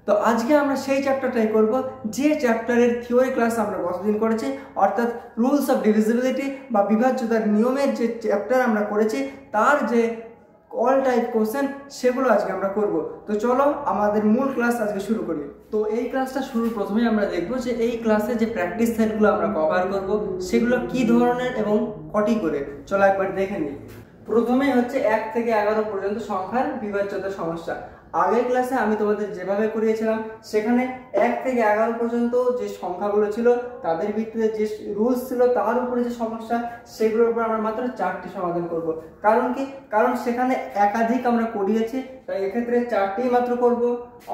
তো আজকে আমরা সেই চ্যাপ্টারটাই করব যে চ্যাপ্টারের থিওরি ক্লাস আমরা গতদিন করেছি, অর্থাৎ রুলস অফ ডিভিজিবিলিটি বা বিভাজ্যতার নিয়মের যে চ্যাপ্টার আমরা করেছি তার যে অল টাইপ কোশ্চেন সেগুলো আজকে আমরা করব। তো চলো আমাদের মূল ক্লাস আজকে শুরু করি। তো এই ক্লাসটা শুরুর প্রথমেই আমরা দেখব যে এই ক্লাসে যে প্র্যাকটিস সেটগুলো আমরা কভার করব সেগুলো কি ধরনের এবং কটি করে, চলো একবার দেখে নিই। প্রথমেই হচ্ছে 1 থেকে 11 পর্যন্ত সংখ্যার বিভাজ্যতার সমস্যা। আগের ক্লাসে আমি তোমাদের যেভাবে করিয়েছিলাম সেখানে 1 থেকে 11 পর্যন্ত যে সংখ্যাগুলো ছিল তাদের ভিত্তিতে যে রুলস ছিল তার উপরে যে সমস্যা সেগুলোর উপর আমরা মাত্র 4টি সমাধান করব। কারণ কি? কারণ সেখানে একাধিক আমরা করিয়েছি, তাই এক্ষেত্রে 4টিই মাত্র করব।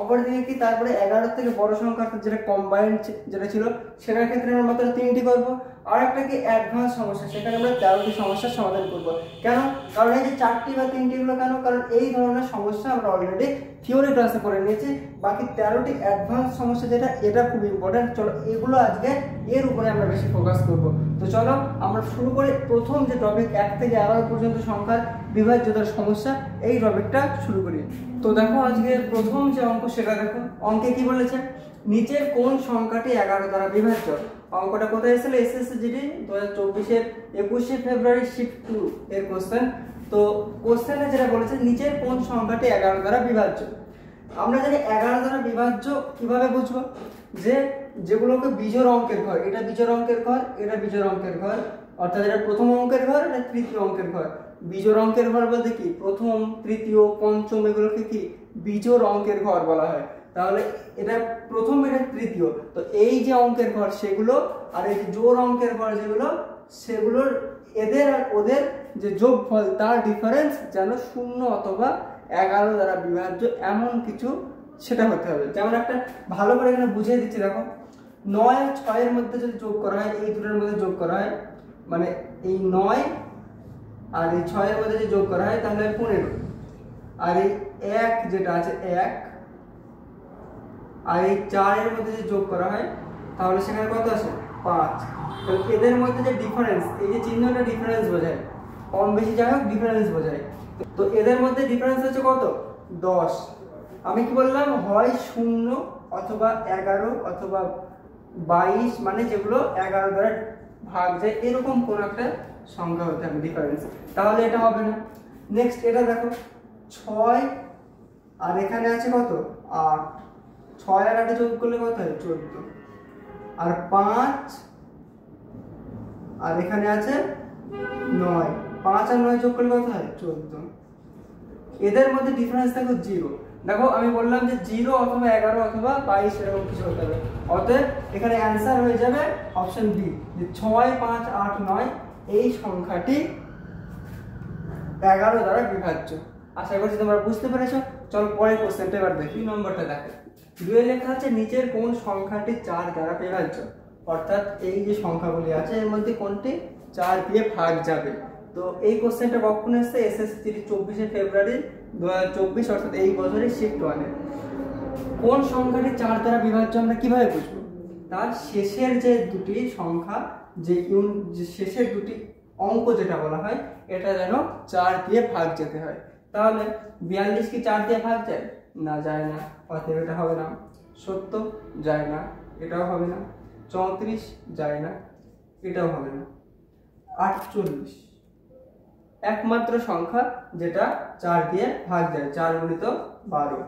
অপরদিকে কি তারপরে 11 থেকে বড় সংখ্যা যেটা কম্বাইন্ড যেটা ছিল সেটার ক্ষেত্রে আমরা মাত্র 3টি করব। আর একটা কি অ্যাডভান্স সমস্যা, সেখানে আমরা 13টি সমস্যার সমাধান করব। কেন? কারণ এই যে 4টি বা 3টি গুলো কেন? কারণ এই ধরনের সমস্যা আমরা অলরেডি থিওরি ক্লাসে করে নিয়েছি। বাকি 13টি অ্যাডভান্স সমস্যা যেটা, এটা খুব ইম্পর্টেন্ট। চলো এগুলো আজকে এর উপরে আমরা বেশি ফোকাস করব। তো চলো আমরা শুরু করি। প্রথম যে টপিক 1 থেকে 11 পর্যন্ত সংখ্যার বিভাজ্যতার সমস্যা, এই টপিকটা শুরু করি। তো দেখো আজকে প্রথম যে অঙ্ক সেটা দেখো। অঙ্কে কি বলেছে? নিচের কোন সংখ্যাটি 11 দ্বারা বিভাজ্য? অঙ্কটা কোথায় এসেছিল? এসএসসি জিডি 2024 এর 21 ফেব্রুয়ারি শিফট 2 এর কোশ্চেন। তো কোশ্চেনে যেটা বলেছে নিচের কোন সংখ্যাটি 11 দ্বারা বিভাজ্য। আমরা জানি 11 দ্বারা বিভাজ্য কিভাবে বুঝবো? যে যেগুলোকে বিজোড় অঙ্কের ঘর, এটা বিজোড় অঙ্কের ঘর, এটা বিজোড় অঙ্কের ঘর, অর্থাৎ এটা প্রথম অঙ্কের ঘর, এটা তৃতীয় অঙ্কের ঘর। বিজোড় অঙ্কের ঘর বলতে কি? প্রথম, তৃতীয়, পঞ্চম এগুলোকে কি বিজোড় অঙ্কের ঘর বলা হয়। তাহলে এটা প্রথম, এটা তৃতীয়। তো এই যে অঙ্কের ঘর সেগুলো, আর এই যে জোড় অঙ্কের ঘর যেগুলো সেগুলোর এদের আর ওদের যে যোগফল তার ডিফারেন্স যেন 0 অথবা 11 দ্বারা বিভাজ্য এমন কিছু সেটা হতে হবে। যেমন একটা ভালো করে এখানে বুঝিয়ে দিচ্ছি দেখো। 9 আর 6 এর মধ্যে যদি যোগ করা হয়, এই দুটোর মধ্যে যোগ করা হয়, মানে এই 9 আর এই 6 এর মধ্যে যদি যোগ করা হয় তাহলে 15। আর এই 1 যেটা আছে 1 আর এই 4 এর মধ্যে যদি যোগ করা হয় তাহলে সেখানে কত আছে? 5। তো এদের মধ্যে যে ডিফারেন্স, এই যে চিহ্নটা ডিফারেন্স বোঝায়, কম বেশি যাই হোক ডিফারেন্স বোঝায়। তো এদের মধ্যে ডিফারেন্স হচ্ছে কত? 10। আমি কি বললাম? হয় 0 অথবা 11 অথবা 22, মানে যেগুলো 11 দ্বারা ভাগ যায় এরকম কোন একটা সংখ্যা হতে হবে ডিফারেন্স, তাহলে এটা হবে না। নেক্সট এটা দেখো 6 আর এখানে আছে কত? 8। 6 আর 8 যোগ করলে কত হয়? 14। আর 5 আর এখানে আছে 9। 5 আর 9 যোগ করলে কত হয়? 14। এদের মধ্যে ডিফারেন্স দেখো 0। দেখো আমি বললাম যে 0 অথবা 11 অথবা 22 এরকম কিছু হতে হবে। অতএব এখানে অ্যান্সার হয়ে যাবে অপশন বি, যে 6, 5, 8, 9 এই সংখ্যাটি 11 দ্বারা বিভাজ্য। আশা করছি তোমরা বুঝতে পেরেছো। চল পরের কোশ্চেনটা এবার দেখি। 2 নম্বরটা দেখো। 2 এ লেখা আছে নিচের কোন সংখ্যাটি 4 দ্বারা বিভাজ্য, অর্থাৎ এই যে সংখ্যাগুলি আছে এর মধ্যে কোনটি 4 দিয়ে ভাগ যাবে। তো এই কোশ্চেনটা কখন এসেছে? এসএসসি 24 ফেব্রুয়ারি 2024, অর্থাৎ এই বছরের শিফট 1 এ। কোন সংখ্যাটি 4 দ্বারা বিভাজ্য আমরা কিভাবে বুঝবো? তার শেষের যে দুটি সংখ্যা, যে শেষের দুটি অঙ্ক যেটা বলা হয় এটা যেন 4 দিয়ে ভাগ যেতে হয়। তাহলে 42 কি 4 দিয়ে ভাগ যায়? না, যায় না, অতএব এটা হবে না। 70 যায় না, এটাও হবে না। 34 যায় না, এটাও হবে না। 48 একমাত্র সংখ্যা যেটা 4 দিয়ে ভাগ যায়, 4 গুণিত 12,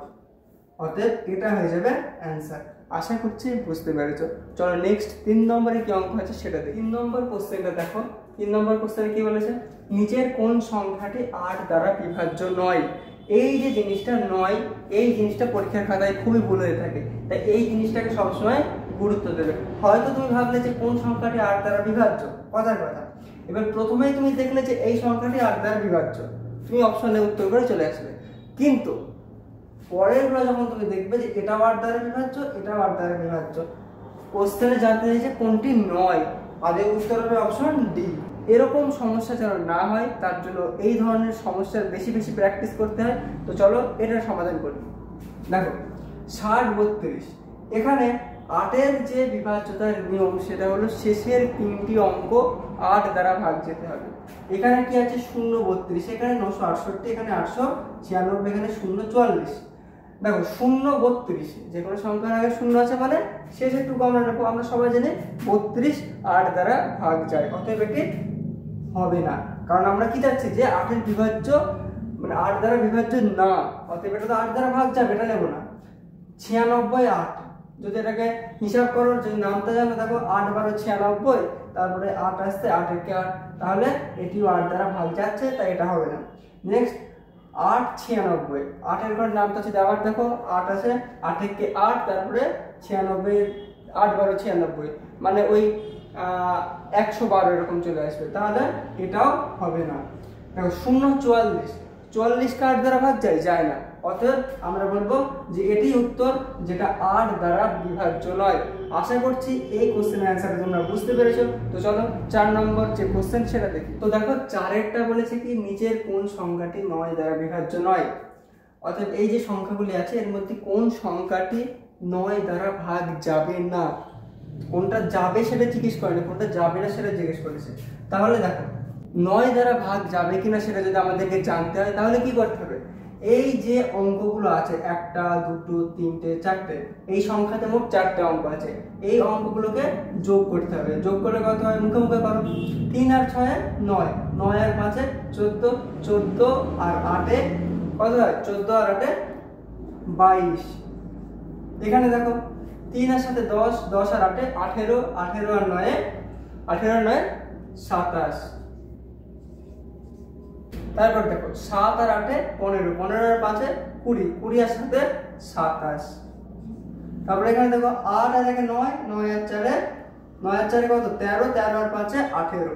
অতএব এটা হয়ে যাবে অ্যান্সার। আশা করছি বুঝতে পেরেছো। চলো নেক্সট 3 নম্বরে কি অঙ্ক আছে সেটা দেখি। 3 নম্বর কোশ্চেনটা দেখো। 3 নম্বর কোশ্চেনে কি বলেছে? নিচের কোন সংখ্যাটি 8 দ্বারা বিভাজ্য নয়? এই যে জিনিসটা নয়, এই জিনিসটা পরীক্ষার খাতায় খুবই ভুল হয়ে থাকে, তাই এই জিনিসটাকে সবসময় গুরুত্ব দেবে। হয়তো তুমি ভাবলে যে কোন সংখ্যাটি 8 দ্বারা বিভাজ্য, কথার কথা। এবার প্রথমেই তুমি দেখলে যে এই সংখ্যাটি 8 দ্বারা বিভাজ্য, তুমি অপশনে উত্তর করে চলে আসবে। কিন্তু পরের গুলো যখন তুমি দেখবে যে এটাও 8 দ্বারা বিভাজ্য, এটাও 8 দ্বারা বিভাজ্য, কোশ্চেনে জানতে চাইছে কোনটি নয়, আর এর উত্তর হবে অপশন ডি। এরকম সমস্যা যেন না হয় তার জন্য এই ধরনের সমস্যার বেশি বেশি প্র্যাকটিস করতে হয়। তো চলো এটার সমাধান করি। দেখো 60, 32, এখানে 8-এর যে বিভাজ্যতার নিয়ম সেটা হলো শেষের 3টি অঙ্ক 8 দ্বারা ভাগ যেতে হবে। এখানে কি আছে? 0, 32, এখানে 968, এখানে 896, এখানে 0, 44। দেখো 0-32, যে কোনো সংখ্যার আগে 0 আছে মানে শেষেরটুকু আমরা নেবো। আমরা সবাই জানি 32 8 দ্বারা ভাগ যায়, অতএব এটি হবে না। কারণ আমরা কি চাচ্ছি যে 8 বিভাজ্য মানে 8 দ্বারা বিভাজ্য না, অতএব এটা তো 8 দ্বারা ভাগ যাবে, এটা নেব না। 96 8, যদি এটাকে হিসাব করো, যদি নামটা জানো, দেখো 8 12 96, তারপরে 8 আসছে 8 একে 8, তাহলে এটিও 8 দ্বারা ভাগ যাচ্ছে, তাই এটা হবে না। নেক্সট 8 96, 8 এর ঘর নামটা হচ্ছে আবার দেখো 8 আছে 8 একে 8, তারপরে 96 8 12 96, মানে ওই 112 এরকম চলে আসবে, তাহলে এটাও হবে না। দেখো 0 44 8 দ্বারা ভাগ যায় না, অতএব আমরা বলবো যে এটি উত্তর, যেটা 8 দ্বারা বিভাজ্য নয়। আশা করছি এই কোশ্চেনের অ্যান্সার তোমরা বুঝতে পেরেছো। তো চলো 4 নম্বর যে কোশ্চেন সেটা দেখি। তো দেখো 4এরটা বলেছে কি নিচের কোন সংখ্যাটি 9 দ্বারা বিভাজ্য নয়। অর্থাৎ এই যে সংখ্যাগুলি আছে এর মধ্যে কোন সংখ্যাটি 9 দ্বারা ভাগ যাবে না। কোনটা যাবে সেটা জিজ্ঞেস করেনি, কোনটা যাবে না সেটা জিজ্ঞেস করেছে। তাহলে দেখো 9 দ্বারা ভাগ যাবে কিনা সেটা যদি আমাদেরকে জানতে হয়, তাহলে কি করতে হবে, এই যে অঙ্কগুলো আছে 1 2 3 4, এই সংখ্যাতে মোট 4টে অঙ্ক আছে, এই অঙ্কগুলোকে যোগ করতে হবে। যোগ করলে কত হয়, মুখে মুখে করো। 3 আর 6 9, 9 আর 5 14, 14 আর 8 কত হয়, 14 আর 8 22। এখানে দেখো 3 আর 7 10, 10 আর 8 18, 18 আর 9 18 আর 9 27। তারপর দেখো 7 আর 8 15, 15 আর 5 20, 20 আর 7 27। তারপরে এখানে দেখো 8 আর 1 9, 9 আর 4 9 আর 4 কত 13, 13 আর 5 18।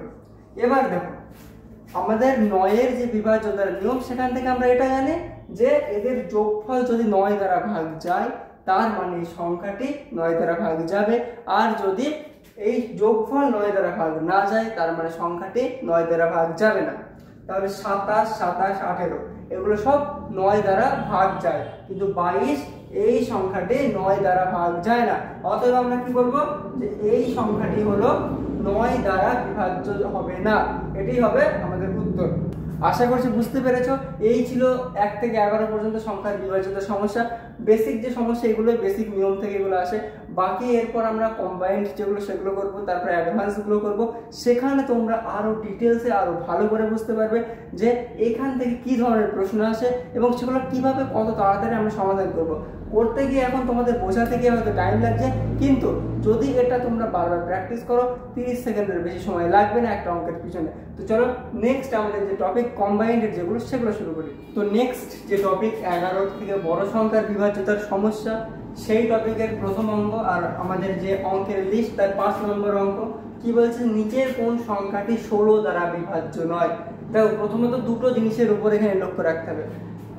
এবার দেখো আমাদের 9 এর যে বিভাজ্যতার নিয়ম, সেখান থেকে আমরা এটা জানি যে এদের যোগফল যদি 9 দ্বারা ভাগ যায়, তার মানে এই সংখ্যাটি 9 দ্বারা ভাগ যাবে। আর যদি এই যোগফল 9 দ্বারা ভাগ না যায়, তার মানে সংখ্যাটি 9 দ্বারা ভাগ যাবে না। তাহলে 27 27 18 এগুলো সব 9 দ্বারা ভাগ যায়, কিন্তু 22 এই সংখ্যাটি 9 দ্বারা ভাগ যায় না। অতএব আমরা কি বলবো, যে এই সংখ্যাটি হলো 9 দ্বারা বিভাজ্য হবে না। এটাই হবে আমাদের উত্তর। আশা করছি বুঝতে পেরেছো। এই ছিল 1 থেকে 11 পর্যন্ত সংখ্যার বিভাজ্যতার সমস্যা। বেসিক যে সমস্যা এগুলো বেসিক নিয়ম থেকে এগুলো আসে, বাকি এরপর আমরা কম্বাইন্ড যেগুলো সেগুলো করব, তারপরে অ্যাডভান্সগুলো করব। সেখানে তোমরা আরো ডিটেলসে আরো ভালো করে বুঝতে পারবে যে এখান থেকে কি ধরনের প্রশ্ন আসে এবং সেগুলো কিভাবে কত তাড়াতাড়ি আমরা সমাধান করব। করতে গিয়ে এখন তোমাদের বোঝাতে গিয়ে হয়তো টাইম লাগছে, কিন্তু যদি এটা তোমরা বারবার প্র্যাকটিস করো 30 সেকেন্ডের বেশি সময় লাগবে না একটা অঙ্কের পিছনে। তো চলো নেক্সট আমাদের যে টপিক কম্বাইন্ডের যেগুলো সেগুলো শুরু করি। তো নেক্সট যে টপিক 11 থেকে বড় সংখ্যার বিভাজ্যতার সমস্যা, সেই টপিকের প্রথম অঙ্ক আর আমাদের যে অঙ্কের লিস্ট তার 5 নম্বর অঙ্ক। কি বলছে, নিচের কোন সংখ্যাটি 16 দ্বারা বিভাজ্য নয়। দেখো প্রথমত দুটো জিনিসের উপর এখানে লক্ষ্য রাখতে হবে।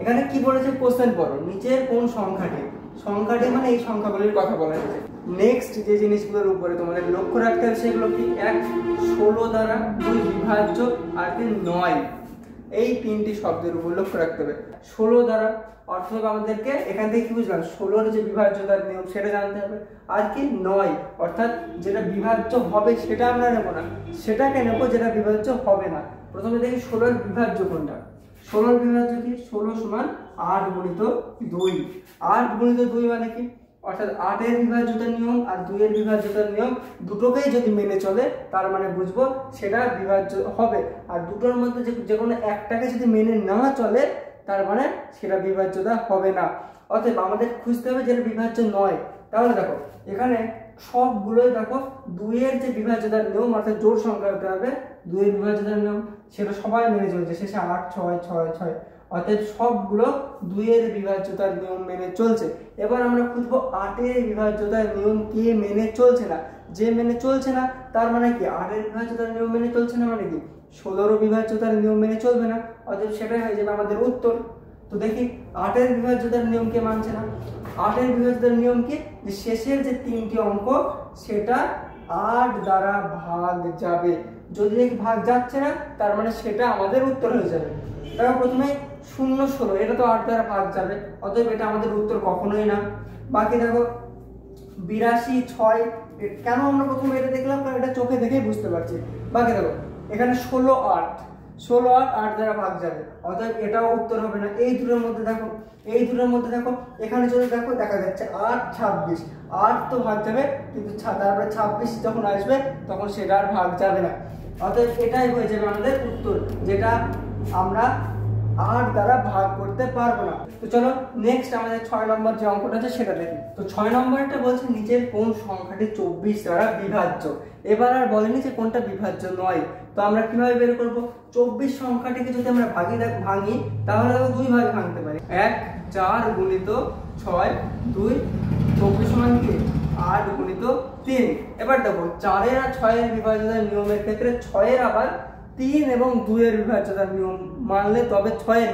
এখানে কি বলেছে কোশ্চেন পড়ো, নিচের কোন সংখ্যাটি, সংখ্যাটি মানে এই সংখ্যাগুলির কথা বলা হয়েছে। নেক্সট যে জিনিসগুলোর উপরে তোমাদের লক্ষ্য রাখতে হবে সেগুলো কি, 1 16 দ্বারা, 2 বিভাজ্য, আর 3 9। এই তিনটি শব্দের উপর লক্ষ্য রাখতে হবে। 16 দ্বারা অর্থাৎ আমাদেরকে এখান থেকে কি বুঝলাম, 16 যে বিভাজ্যতার নিয়ম সেটা জানতে হবে। আর কি 9 অর্থাৎ যেটা বিভাজ্য হবে সেটা আমরা নেব না, সেটাকে নেব যেটা বিভাজ্য হবে না। প্রথমে দেখি 16 বিভাজ্য কোনটা। 16 বিভাজ্য কি, 16 সমান 8 গুণিত 2। 8 গুণিত 2 মানে কি, অর্থাৎ 8 এর বিভাজ্যতার নিয়ম আর 2 এর বিভাজ্যতার নিয়ম দুটোকেই যদি মেনে চলে, তার মানে বুঝবো সেটা বিভাজ্য হবে। আর দুটোর মধ্যে যে কোনো একটাকে যদি মেনে না চলে, তার মানে সেটা বিভাজ্যতা হবে না। অতএব আমাদের খুঁজতে হবে যেটা বিভাজ্য নয়। তাহলে দেখো এখানে সবগুলোই দেখো 2 এর যে বিভাজ্যতার নিয়ম, অর্থাৎ জোড় সংখ্যা হতে হবে 2 এর বিভাজ্যতার নিয়ম, সেটা সবাই মেনে চলছে। শেষে 8 6 6 6, অর্থাৎ সবগুলো 2 এর বিভাজ্যতার নিয়ম মেনে চলছে। এবার আমরা খুঁজবো 8 এর বিভাজ্যতার নিয়ম কে মেনে চলছে না। যে মেনে চলছে না তার মানে কি, 8 এর বিভাজ্যতার নিয়ম মেনে চলছে না মানে কি 16 বিভাজ্যতার নিয়ম মেনে চলবে না, অতএব সেটাই হয়ে যাবে আমাদের উত্তর। তো দেখি 8 এর বিভাজ্যতার নিয়ম কে মানছে না। 8 এর বিভাজ্যতার নিয়ম কি, যে শেষের যে 3টি অঙ্ক সেটা 8 দ্বারা ভাগ যাবে। যদি ভাগ যাচ্ছে না, তার মানে সেটা আমাদের উত্তর হয়ে যাবে। তারপর প্রথমে 0 16, এটা তো 8 দ্বারা ভাগ যাবে, অতএব এটা আমাদের উত্তর কখনোই না। বাকি দেখো 82 6, কেন আমরা প্রথমে এটা দেখলাম, কারণ এটা চোখে দেখেই বুঝতে পারছি। বাকি দেখো এখানে 16 8, 16 আর 8 দ্বারা ভাগ যাবে, অতএব এটাও উত্তর হবে না। এই দুটোর মধ্যে দেখো, এই দুটোর মধ্যে দেখো, এখানে যদি দেখো দেখা যাচ্ছে 8 26, 8 তো ভাগ যাবে, কিন্তু তারপরে 26 যখন আসবে তখন সেটা আর ভাগ যাবে না, অতএব এটাই হয়ে যাবে আমাদের উত্তর, যেটা আমরা 8 দ্বারা ভাগ করতে পারবো না। তো চলো নেক্সট আমাদের 6 নম্বর যে অঙ্কটা আছে সেটা দেখি। তো 6 নম্বরটা বলছে নিচের কোন সংখ্যাটি 24 দ্বারা বিভাজ্য। এবার আর বলেনি যে কোনটা বিভাজ্য নয়। তো আমরা কিভাবে বের করব? 24 সংখ্যাটিকে যদি আমরা ভাঙি তাহলে দেখো দুই ভাগে ভাঙতে পারি। 1 4 গুণিত 6 2 24 সমান কি 8 গুণিত 3। এবার দেখো 4 এর আর 6 এর বিভাজ্যতার নিয়মের ক্ষেত্রে 6 এর আবার 3 এবং 2 এর বিভাজ্যতার নিয়ম মানলে তবে 6 এর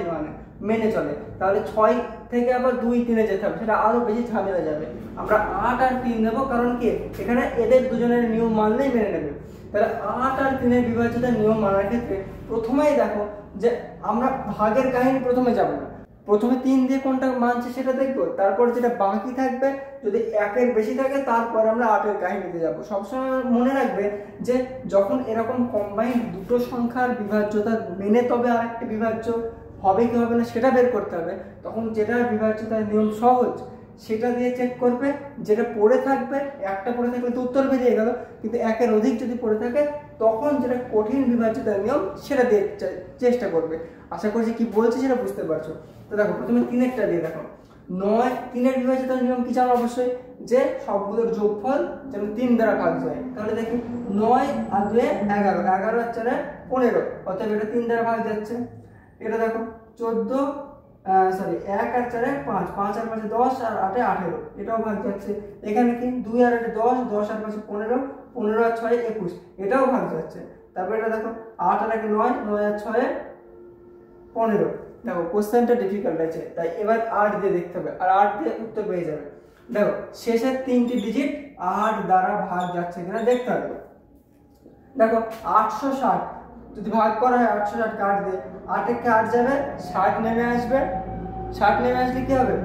মেনে চলে। তাহলে 6 থেকে আবার 2 3 এ যেতে হবে, সেটা আরো বেশি ঝামেলা যাবে। আমরা 8 আর 3 দেবো, কারণ কি এখানে এদের দুজনের নিয়ম মানলেই মেনে নেবে। তাহলে 8 আর 3 এর বিভাজ্যতার নিয়ম মানার ক্ষেত্রে প্রথমেই দেখো যে আমরা ভাগের কাহিনী প্রথমে যাব না, প্রথমে 3 দিয়ে কোনটা মানছে সেটা দেখবো, তারপর যেটা বাকি থাকবে যদি 1 এর বেশি থাকে তারপর আমরা 8 এর কাহিনীতে যাব। সবসময় মনে রাখবে যে যখন এরকম কম্বাইন্ড দুটো সংখ্যার বিভাজ্যতা মেনে তবে আরেকটি বিভাজ্য হবে কি হবে না সেটা বের করতে হবে, তখন যেটার বিভাজ্যতার নিয়ম সহজ সেটা দিয়ে চেক করবে, যেটা পড়ে থাকবে, একটা পড়ে থাকলে তো উত্তর বেরিয়ে গেল, কিন্তু 1 এর অধিক যদি পড়ে থাকে তখন যেটা কঠিন বিভাজ্যতার নিয়ম সেটা দিয়ে চেষ্টা করবে। আশা করছি কি বলছি সেটা বুঝতে পারছো। তো দেখো প্রথমে 3 দিয়ে দেখো 9, 3 এর বিভাজ্যতার নিয়ম কি জানো অবশ্যই, যে সবগুলোর যোগফল যেন 3 দ্বারা ভাগ যায়। তাহলে দেখি 9 আর 2 11, 11 আর 4 15, অতএব এটা 3 দ্বারা ভাগ যাচ্ছে। এটা দেখো 14 1 আর 4 5, 5 আর 5 10 আর 8 18, এটাও ভাগ যাচ্ছে। এখানে কি 2 আর 8 10, 10 আর 5 15, 15 আর 6 21, এটাও ভাগ যাচ্ছে। তারপর এটা দেখো 8 আর 1 9, 9 আর 6 15। দেখো কোশ্চেনটা ডিফিকাল্ট আছে, তাই এবার 8 দিয়ে দেখতে হবে, আর 8 দিয়ে উত্তর পেয়ে যাবে। দেখো শেষের 3টি ডিজিট 8 দ্বারা ভাগ যাচ্ছে কিনা দেখতে হবে। দেখো 860 যদি ভাগ করা হয় 860 কাট দিয়ে 8 এ 8 যাবে, 60 নেমে আসবে, 60 নেমে আসলে কি হবে?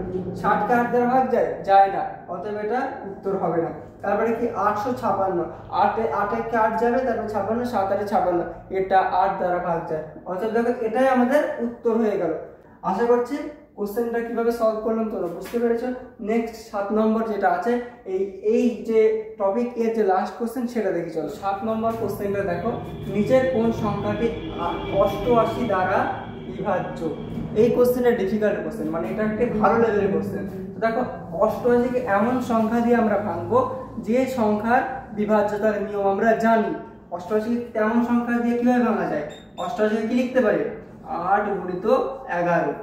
60 কে 8 দ্বারা ভাগ যায় না, অতএব এটা উত্তর হবে না। তারপরে কি 856, 8 এ 8 যাবে, তারপর 56, 7 8 56, এটা 8 দ্বারা ভাগ যায়, অতএব দেখো এটাই আমাদের উত্তর হয়ে গেল। আশা করছি কোশ্চেনটা কিভাবে সলভ করলাম তোমরা বুঝতে পেরেছো। নেক্সট 7 নম্বর যেটা আছে, এই যে টপিক এর যে লাস্ট কোশ্চেন সেটা দেখি চলো। 7 নম্বর কোশ্চেনটা দেখো, নিচের কোন সংখ্যাটি 88 দ্বারা বিভাজ্য। এই কোশ্চেনটা ডিফিকাল্ট কোশ্চেন, মানে এটা একটা ভালো লেভেলের কোশ্চেন। তো দেখো 88কে এমন সংখ্যা দিয়ে আমরা ভাঙবো যে সংখ্যার বিভাজ্যতার নিয়ম আমরা জানি। 88 তেমন সংখ্যা দিয়ে কিভাবে ভাঙা যায়? 88 কি লিখতে পারি? 8 গুণিত 11।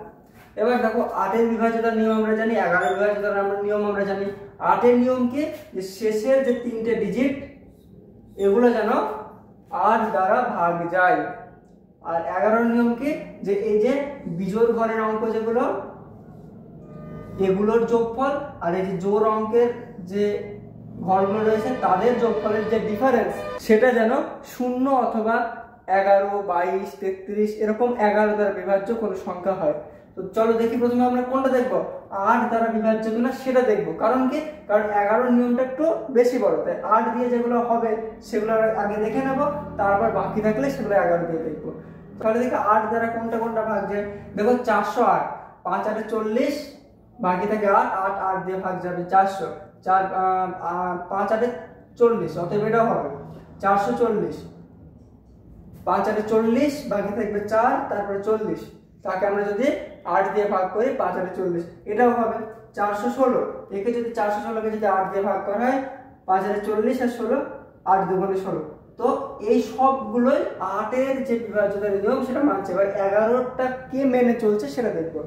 এবার দেখো 8 এর বিভাজ্যতার নিয়ম আমরা জানি, 11 এর বিভাজ্যতার নিয়ম আমরা জানি। 8 এর নিয়ম কি? যে শেষের যে 3টে ডিজিট এগুলো যেন 8 দ্বারা ভাগ যায়। আর 11 এর নিয়ম কি? যে এই যে বিজোড় ঘরের অঙ্ক যেগুলো এগুলোর যোগফল আর এই যে জোড় অঙ্কের যে ঘরগুলো রয়েছে তাদের যোগফলের যে ডিফারেন্স সেটা যেন 0 অথবা 11, 22, 33 এরকম 11 দ্বারা বিভাজ্য কোনো সংখ্যা হয়। তো চলো দেখি প্রথমে আমরা কোনটা দেখবো, 8 দ্বারা বিভাজ্য কিনা সেটা দেখবো। কারণ কি? কারণ 11 নিয়মটা একটু বেশি বড়, তাই 8 দিয়ে যেগুলো হবে সেগুলো আগে দেখে নেবো, তারপর বাকি থাকলে সেগুলো 11 দিয়ে দেখবো। তাহলে দেখি 8 দ্বারা কোনটা কোনটা ভাগ যায়। দেখো 408, 5 8 40, বাকি থাকে 8, 8 8 দিয়ে ভাগ যাবে 400, 5 8 40, অতএব এটাও হবে 440। 5 8 40, বাকি থাকবে 4, তারপরে 40, তাকে আমরা যদি 8 দিয়ে ভাগ করি 5 8 40, এটাও হবে 416। একে যদি 416 কে যদি 8 দিয়ে ভাগ করা হয় 5 8 40 আর 16, 8 2 16। তো এই সবগুলোই 8 এর যে বিভাজ্যতার নিয়ম সেটা মানছে। এবার 11টা কে মেনে চলছে সেটা দেখবো।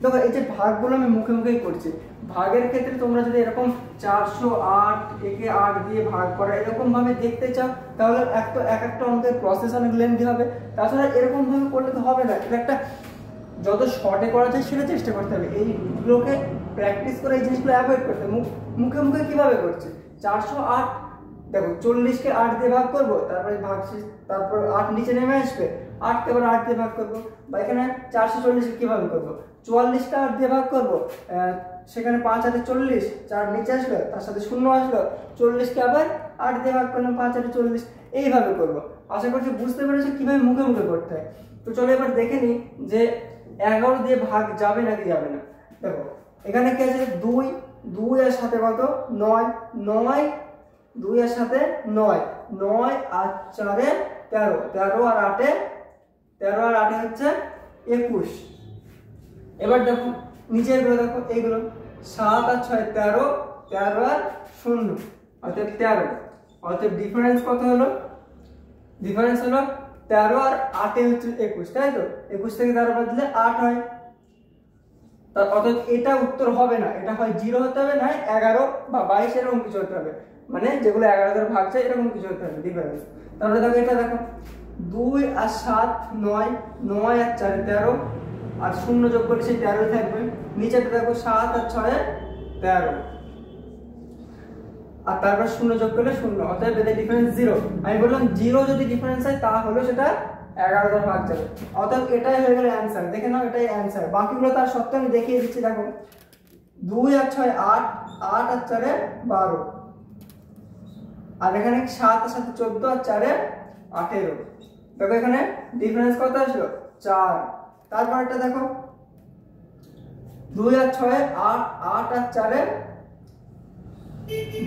দেখো এই যে ভাগগুলো আমি মুখে মুখেই করছি, ভাগের ক্ষেত্রে তোমরা যদি এরকম 408 একে 8 দিয়ে ভাগ করা এরকম ভাবে দেখতে চাও তাহলে এক একটা অঙ্কের প্রসেস অনেক লেন্থি হবে। তাছাড়া এরকম ভাবে করলে তো হবে না, এটা একটা যত শর্টে করা যায় সেটা চেষ্টা করতে হবে। এইগুলোকে প্র্যাকটিস করে এই জিনিসগুলো অ্যাভয়েড করতে হবে। মুখে মুখে কিভাবে করছে? 408 দেখো 40কে 8 দিয়ে ভাগ করবো, তারপরে ভাগশেষ, তারপর 8 নিচে নেমে আসবে, 8কে আবার 8 দিয়ে ভাগ করবো। বা এখানে 440কে কিভাবে করবো? 44কে 8 দিয়ে ভাগ করবো, সেখানে 5 8 40, 4 নিচে আসলো, তার সাথে 0 আসলো, 40কে আবার 8 দিয়ে ভাগ করলাম, 5 8 40, এইভাবে করবো। আশা করছি বুঝতে পেরেছো কিভাবে মুখে মুখে করতে হয়। তো চলো এবার দেখে নিই যে 11 দিয়ে ভাগ যাবে নাকি যাবে না। দেখো এখানে কি আছে 2, 2 এর সাথে কত 9, 9, 2 এর সাথে 9, 9 আর 4 এ 13, 13 আর 8 এ 13 আর 8 এ হচ্ছে 21। এবার দেখো নিচেরগুলো দেখো এইগুলো 7 আর 6 13, 13 আর 0 অর্থাৎ 13। অর্থাৎ ডিফারেন্স কত হলো? ডিফারেন্স হলো 13 আর 8 এ হচ্ছে 21, তাই তো? 21 থেকে 13 বাদ দিলে 8 হয়। তার অর্থাৎ এটা উত্তর হবে না, এটা হয় 0 হতে হবে, না 11 বা 22 এরকম কিছু হতে হবে, মানে যেগুলো 11 দ্বারা ভাগ যায় এরকম কিছু হতে হবে ডিফারেন্স। তাহলে দেখো এটা দেখো 2 আর 7 9, 9 আর 4 13 আর 0 যোগ করলে সেই 13 থাকবে। নিচেটা দেখো 7 আর 6 13 আর তারপর 0 যোগ করলে 0, অর্থাৎ এদের ডিফারেন্স 0। আমি বললাম 0 যদি ডিফারেন্স হয় তাহলে সেটা 11 দ্বারা ভাগ যাবে, অর্থাৎ এটাই হয়ে গেল অ্যান্সার। দেখে নাও এটাই অ্যান্সার। বাকিগুলো তার সত্ত্বেও আমি দেখিয়ে দিচ্ছি। দেখো 2 আর 6 8, 8 আর 4 12 আর এখানে 7 আর 7 14 আর 4 18। দেখো এখানে ডিফারেন্স কত আসলো 4। তারপর এটা দেখো 2 আর 6 8, 8 আর 4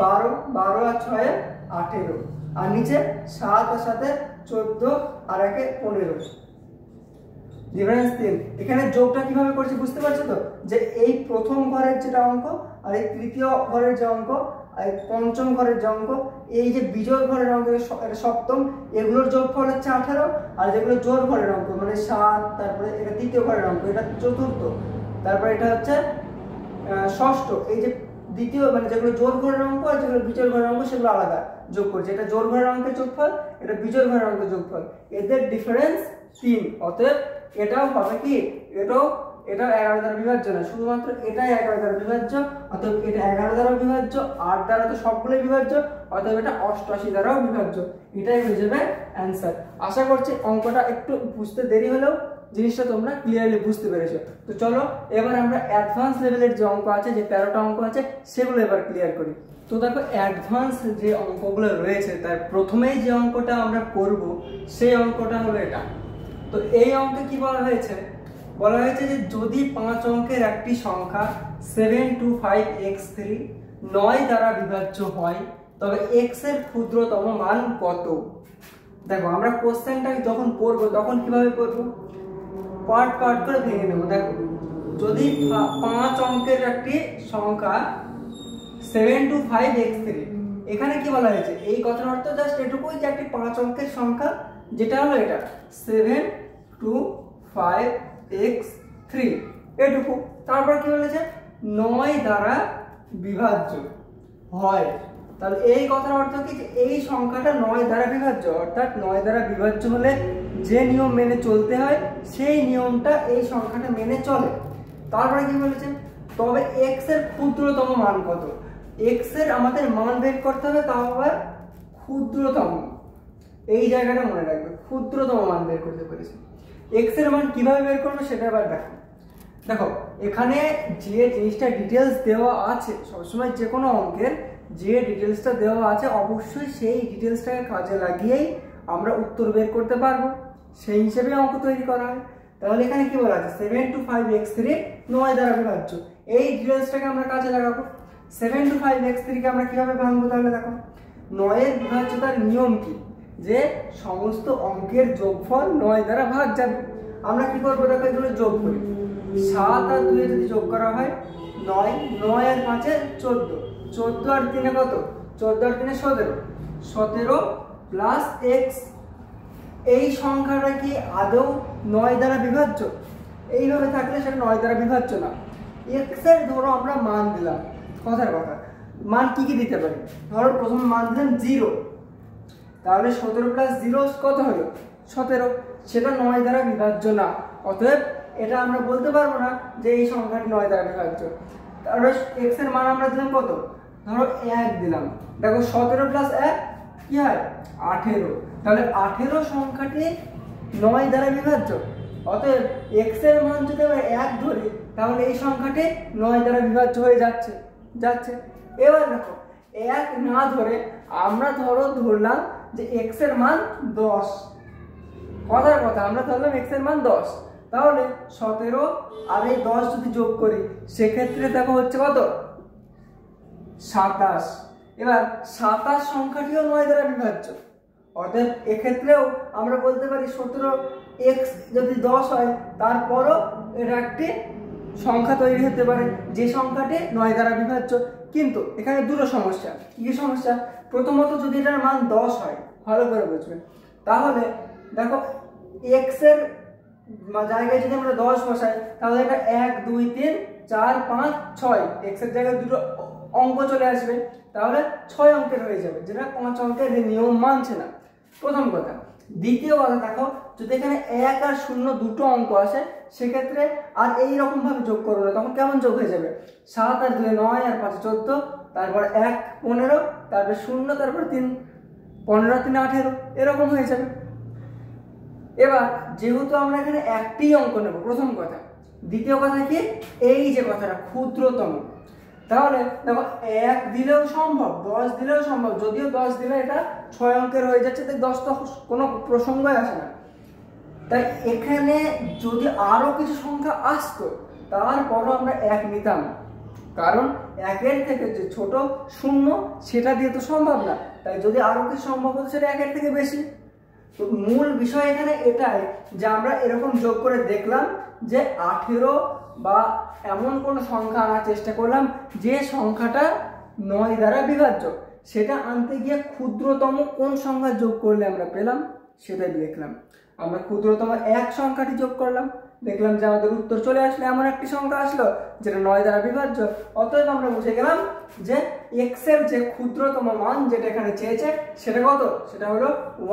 12, 12 আর 6 18 আর নিচে 7 আর 7 14 আর 1 15, ডিফারেন্স 3। এখানে যোগটা কিভাবে করছি বুঝতে পারছো তো? যে এই প্রথম ঘরের যেটা অঙ্ক আর এই তৃতীয় ঘরের যে অঙ্ক আর এই পঞ্চম ঘরের যে অঙ্ক, এই যে বিজোড় ঘরের অঙ্ক এটা সপ্তম, এগুলোর যোগফল হচ্ছে 18, আর যেগুলো জোড় ঘরের অঙ্ক মানে 7, তারপরে এটা তৃতীয় ঘরের অঙ্ক এটা চতুর্থ, তারপরে এটা হচ্ছে ষষ্ঠ। এই যে দ্বিতীয় মানে যেগুলো জোড় ঘরের অঙ্ক আর যেগুলো বিজোড় ঘরের অঙ্ক সেগুলো আলাদা যোগ করছে। এটা জোড় ঘরের অঙ্কের যোগফল, এটা বিজোড় ঘরের অঙ্কের যোগফল, এদের ডিফারেন্স 3। অতএব এটাও হবে কি, এটাও 11 দ্বারা বিভাজ্য না, শুধুমাত্র এটাই 11 দ্বারা বিভাজ্য। অতএব এটা 11 দ্বারা বিভাজ্য, 8 দ্বারা তো সবগুলোই বিভাজ্য, অতএব এটা 88 দ্বারাও বিভাজ্য। এটাই হয়ে যাবে অ্যান্সার। আশা করছি অঙ্কটা একটু বুঝতে দেরি হলেও জিনিসটা তোমরা ক্লিয়ারলি বুঝতে পেরেছো। তো চলো এবার আমরা অ্যাডভান্স লেভেলের যে অঙ্ক আছে, যে 13টা অঙ্ক আছে সেগুলো এবার ক্লিয়ার করি। তো দেখো অ্যাডভান্স যে অঙ্কগুলো রয়েছে তার প্রথমেই যে অঙ্কটা আমরা করব সেই অঙ্কটা হলো এটা। তো এই অঙ্কে কি বলা হয়েছে? বলা হয়েছে যে যদি 5 অঙ্কের একটি সংখ্যা 725x3 9 দ্বারা বিভাজ্য হয় তবে x এর ক্ষুদ্রতম মান কত? দেখো আমরা কোশ্চেনটা যখন পড়বো তখন কিভাবে পড়বো, পার্ট পার্ট করে ভেঙে নেব। দেখো যদি 5 অঙ্কের একটি সংখ্যা 725x3, এখানে কি বলা হয়েছে? এই কথার অর্থ জাস্ট এটুকুই যে একটি 5 অঙ্কের সংখ্যা যেটা হলো এটা 725x3 এটুকু। তারপর কি বলেছে? 9 দ্বারা বিভাজ্য হয়। তাহলে এই কথার অর্থ কি, যে এই সংখ্যাটা 9 দ্বারা বিভাজ্য, অর্থাৎ 9 দ্বারা বিভাজ্য হলে যে নিয়ম মেনে চলতে হয় সেই নিয়মটা এই সংখ্যাটা মেনে চলে। তারপরে কি বলেছে? তবে x এর ক্ষুদ্রতম মান কত? x এর আমাদের মান বের করতে হবে, তাও আবার ক্ষুদ্রতম। এই জায়গাটা মনে রাখবে, ক্ষুদ্রতম মান বের করতে পেরেছে। x এর মান কিভাবে বের করবে সেটা এবার দেখো। দেখো এখানে যে জিনিসটা ডিটেলস দেওয়া আছে, সবসময় যে কোনো অঙ্কের যে ডিটেলসটা দেওয়া আছে অবশ্যই সেই ডিটেলসটাকে কাজে লাগিয়েই আমরা উত্তর বের করতে পারবো, সেই হিসেবে অঙ্ক তৈরি করা হয়। তাহলে এখানে কি বলা আছে? 725x3 9 দ্বারা বিভাজ্য, এই ডিটেলসটাকে আমরা কাজে লাগাবো। 725x3 কে আমরা কিভাবে ভাঙবো? তাহলে দেখো 9 এর বিভাজ্যতার নিয়ম কি, যে সমস্ত অঙ্কের যোগফল 9 দ্বারা ভাগ যাবে। আমরা কি করবো? দেখো এগুলো যোগ করি। 7 আর 2 যদি যোগ করা হয় 9, 9 আর 5 14, 14 আর 3 কত? 14 আর 3 17, 17 প্লাস x। এই সংখ্যাটা কি আদৌ 9 দ্বারা বিভাজ্য? এইভাবে থাকলে সেটা 9 দ্বারা বিভাজ্য না। x এর ধরো আমরা মান দিলাম, কথার কথা মান কি কি দিতে পারি? ধরো প্রথম মান দিলাম 0, তাহলে 17 প্লাস 0 কত হলো? 17, সেটা 9 দ্বারা বিভাজ্য না। অতএব এটা আমরা বলতে পারবো না যে এই সংখ্যাটি 9 দ্বারা বিভাজ্য। তাহলে x এর মান আমরা দিলাম কত? ধরো 1 দিলাম। দেখো 17 প্লাস 1 কি হয়? 18। তাহলে 18 সংখ্যাটি 9 দ্বারা বিভাজ্য। অতএব x এর মান যদি আমরা 1 ধরি তাহলে এই সংখ্যাটি 9 দ্বারা বিভাজ্য হয়ে যাচ্ছে। এবার দেখো 1 না ধরে আমরা ধরলাম যে x এর মান 10, কথার কথা আমরা ধরলাম x এর মান 10, তাহলে 17 আর এই 10 যদি যোগ করি সেক্ষেত্রে দেখো হচ্ছে কত 27। এবার 27 সংখ্যাটিও 9 দ্বারা বিভাজ্য, অর্থাৎ এক্ষেত্রেও আমরা বলতে পারি 17x যদি 10 হয় তারপরও এটা একটি সংখ্যা তৈরি হতে পারে যে সংখ্যাটি 9 দ্বারা বিভাজ্য। কিন্তু এখানে দুটো সমস্যা। কি সমস্যা? প্রথমত যদি এটার মান 10 হয়, ভালো করে বুঝবেন, তাহলে দেখো x এর জায়গায় যদি আমরা 10 বসাই তাহলে এটা 1 2 3 4 5 6 x এর জায়গায় দুটো অঙ্ক চলে আসবে, তাহলে 6 অঙ্কের হয়ে যাবে, যেটা 5 অঙ্কের নিয়ম মানছে না, প্রথম কথা। দ্বিতীয় কথা, দেখো যদি এখানে 1 আর 0 দুটো অঙ্ক আসে সেক্ষেত্রে আর এইরকম ভাবে যোগ করবো না, তখন কেমন যোগ হয়ে যাবে? 7 আর 2 9 আর 5 14, তারপর 1 15, তারপর 0, তারপর 3 15 3 18, এরকম হয়ে যাবে। এবার যেহেতু আমরা এখানে একটি অঙ্ক নেব, প্রথম কথা। দ্বিতীয় কথা কি, এই যে কথাটা ক্ষুদ্রতম, তাহলে দেখো 1 দিলেও সম্ভব, 10 দিলেও সম্ভব, যদিও 10 দিলে এটা 6 অঙ্কের হয়ে যাচ্ছে, তাই 10 তো কোনো প্রসঙ্গই আসে না। তাই এখানে যদি আরো কিছু সংখ্যা আসতো তারপরও আমরা 1 নিতাম, কারণ 1 থেকে যে ছোট 0 সেটা দিয়ে তো সম্ভব না, তাই যদি আরো কিছু সম্ভব হতো সেটা 1 থেকে বেশি। তো মূল বিষয় এখানে এটাই যে আমরা এরকম যোগ করে দেখলাম যে 18 বা এমন কোন সংখ্যা আনার চেষ্টা করলাম যে সংখ্যাটা 9 দ্বারা বিভাজ্য, সেটা আনতে গিয়ে ক্ষুদ্রতম কোন সংখ্যা যোগ করলে আমরা পেলাম সেটাই দেখলাম। আমরা ক্ষুদ্রতম 1 সংখ্যাটি যোগ করলাম, দেখলাম যে আমাদের উত্তর চলে আসলে এমন একটি সংখ্যা আসলো যেটা 9 দ্বারা বিভাজ্য। অতএব আমরা বুঝে গেলাম যে x এর যে ক্ষুদ্রতম মান যেটা এখানে চেয়েছে সেটা কত, সেটা হলো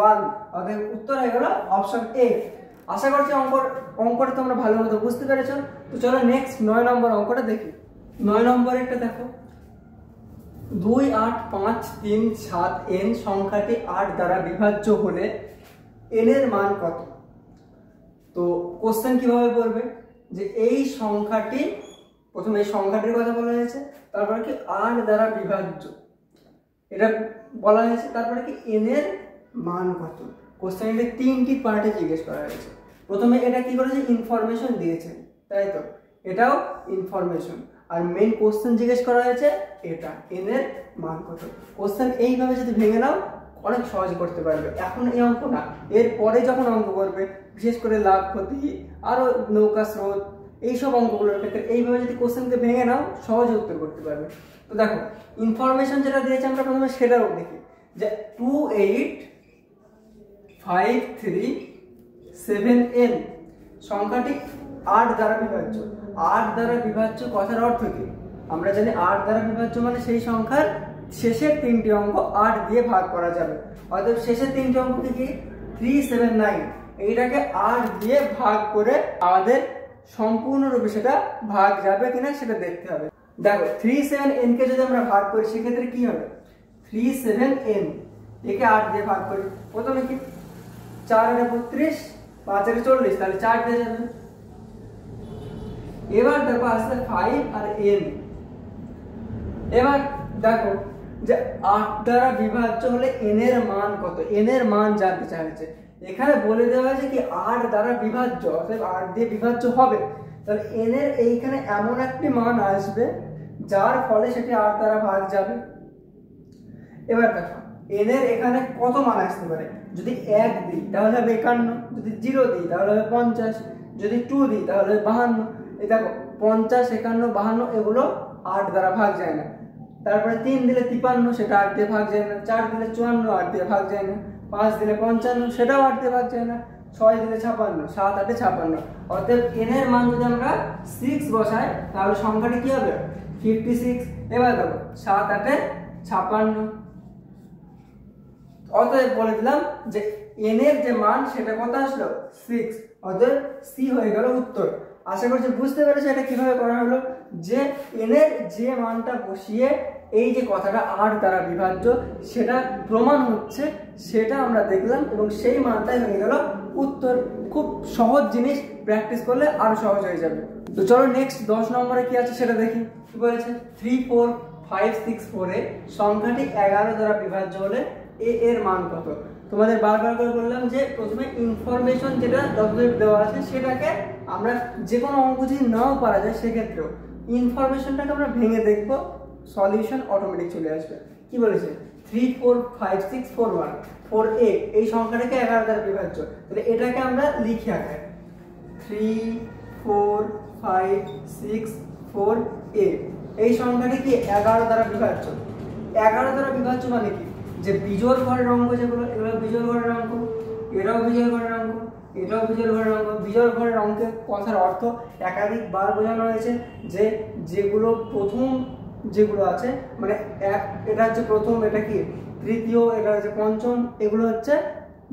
1। অতএব উত্তর হয়ে গেল অপশন এ। আশা করছি অঙ্কটা তোমরা ভালো মতো বুঝতে পেরেছো। তো চলো নেক্সট 9 নম্বর অঙ্কটা দেখি। 9 নম্বরেরটা দেখো, 2 8 5 3 7 n সংখ্যাটি 8 দ্বারা বিভাজ্য হলে n এর মান কত? তো কোশ্চেন কিভাবে পড়বে যে এই সংখ্যাটি, প্রথমে এই সংখ্যাটির কথা বলা হয়েছে, তারপরে কি 8 দ্বারা বিভাজ্য এটা বলা হয়েছে, তারপরে কি n এর মান কত। কোশ্চেন এটা 3টি পার্টে জিজ্ঞেস করা হয়েছে। প্রথমে এটা কি করেছে, ইনফরমেশন দিয়েছে, তাই তো, এটাও ইনফরমেশন, আর মেইন কোশ্চেন জিজ্ঞেস করা হয়েছে এটা n এর মান কত। কোশ্চেন এইভাবে যদি ভেঙে নাও অনেক সহজে করতে পারবে। এখন এই অঙ্ক না, এর পরে যখন অঙ্ক করবে, বিশেষ করে লাভ ক্ষতি, আরো নৌকা স্রোত, এইসব অঙ্কগুলোর ক্ষেত্রে এইভাবে যদি কোশ্চেনকে ভেঙে নাও সহজে উত্তর করতে পারবে। তো দেখো ইনফরমেশন যেটা দিয়েছে আমরা প্রথমে সেটাও দেখি, যে 2 8 5 3 7 n সংখ্যাটি 8 দ্বারা বিভাজ্য। 8 দ্বারা বিভাজ্য কথার অর্থ কি? আমরা জানি 8 দ্বারা বিভাজ্য মানে সেই সংখ্যার শেষের 3টি অঙ্ক 8 দিয়ে ভাগ করা যাবে। অর্থাৎ শেষের 3টি অঙ্ক কি 3 7 9, এইটাকে 8 দিয়ে ভাগ করে আমাদের সম্পূর্ণরূপে সেটা ভাগ যাবে কিনা সেটা দেখতে হবে। দেখো 3 7 n কে যদি আমরা ভাগ করি সেক্ষেত্রে কি হবে, 3 7 n একে 8 দিয়ে ভাগ করি, প্রথমে কি 4 এর 32 5 এর 40, তাহলে 4 দিয়ে যাবে। এবার দেখো আসলে 5 আর n, এবার দেখো যে 8 দ্বারা বিভাজ্য হলে n এর মান কত, n এর মান জানতে চাইছে। এখানে বলে দেওয়া হয়েছে কি 8 দ্বারা বিভাজ্য, অর্থাৎ 8 দিয়ে বিভাজ্য হবে, তাহলে n এর এইখানে এমন একটি মান আসবে যার ফলে সেটি 8 দ্বারা ভাগ যাবে। এবার দেখো n এর এখানে কত মান আসতে পারে, যদি 1 দিই তাহলে হবে 51, যদি 0 দিই তাহলে হবে 50, যদি 2 দিই তাহলে হবে 52। এই দেখো 50 51 52 এগুলো 8 দ্বারা ভাগ যায় না। তারপরে 3 দিলে 53, সেটা 8 দিয়ে ভাগ যায় না। 4 দিলে 54, 8 দিয়ে ভাগ যায় না। 5 দিলে 55, সেটাও 8 দিয়ে ভাগ যায় না। 6 দিলে 56, 7 8 56। অতএব n এর মান যদি আমরা 6 বসাই তাহলে সংখ্যাটি কি হবে, 56। এবার দেখো 7 8 56, অতএব বলে দিলাম যে n এর যে মান সেটা কত আসলো 6, অতএব c হয়ে গেল উত্তর। আশা করছি বুঝতে পেরেছো এটা কিভাবে করা হলো, যে n এর যে মানটা বসিয়ে এই যে কথাটা 8 দ্বারা বিভাজ্য সেটা প্রমাণ হচ্ছে সেটা আমরা দেখলাম এবং সেই মানটাই হয়ে গেল উত্তর। খুব সহজ জিনিস, প্র্যাকটিস করলে আরো সহজ হয়ে যাবে। তো চলো নেক্সট 10 নম্বরে কি আছে সেটা দেখি। কি বলেছে, 3 4 5 6 4 এ সংখ্যাটি 11 দ্বারা বিভাজ্য হলে a এর মান কত। তোমাদের বারবার করে বললাম যে প্রথমে ইনফরমেশন যেটা ডব্লিউ দেওয়া আছে সেটাকে আমরা যে কোনো অঙ্ক যদি নাও পারা যায় সেক্ষেত্রেও ইনফরমেশনটাকে আমরা ভেঙে দেখবো, সলিউশন অটোমেটিক চলে আসবে। কি বলেছে 3 4 5 6 4 1 4 8 এই সংখ্যাটাকে 11 দ্বারা বিভাজ্য, তাহলে এটাকে আমরা লিখি আগে 3 4 5 6 4 8 এই সংখ্যাটা কি 11 দ্বারা বিভাজ্য। 11 দ্বারা বিভাজ্য মানে কি যে বিজোড় ঘরের অঙ্ক যেগুলো এগুলো বিজোড় ঘরের অঙ্ক, এটাও বিজোড় ঘরের অঙ্ক, এটাও বিজোড় ঘরের অঙ্ক। বিজোড় ঘরের অঙ্কের কথার অর্থ একাধিকবার বোঝানো হয়েছে যে যেগুলো প্রথম যেগুলো আছে মানে এটা হচ্ছে প্রথম, এটা কি তৃতীয়, এটা হচ্ছে পঞ্চম, এগুলো হচ্ছে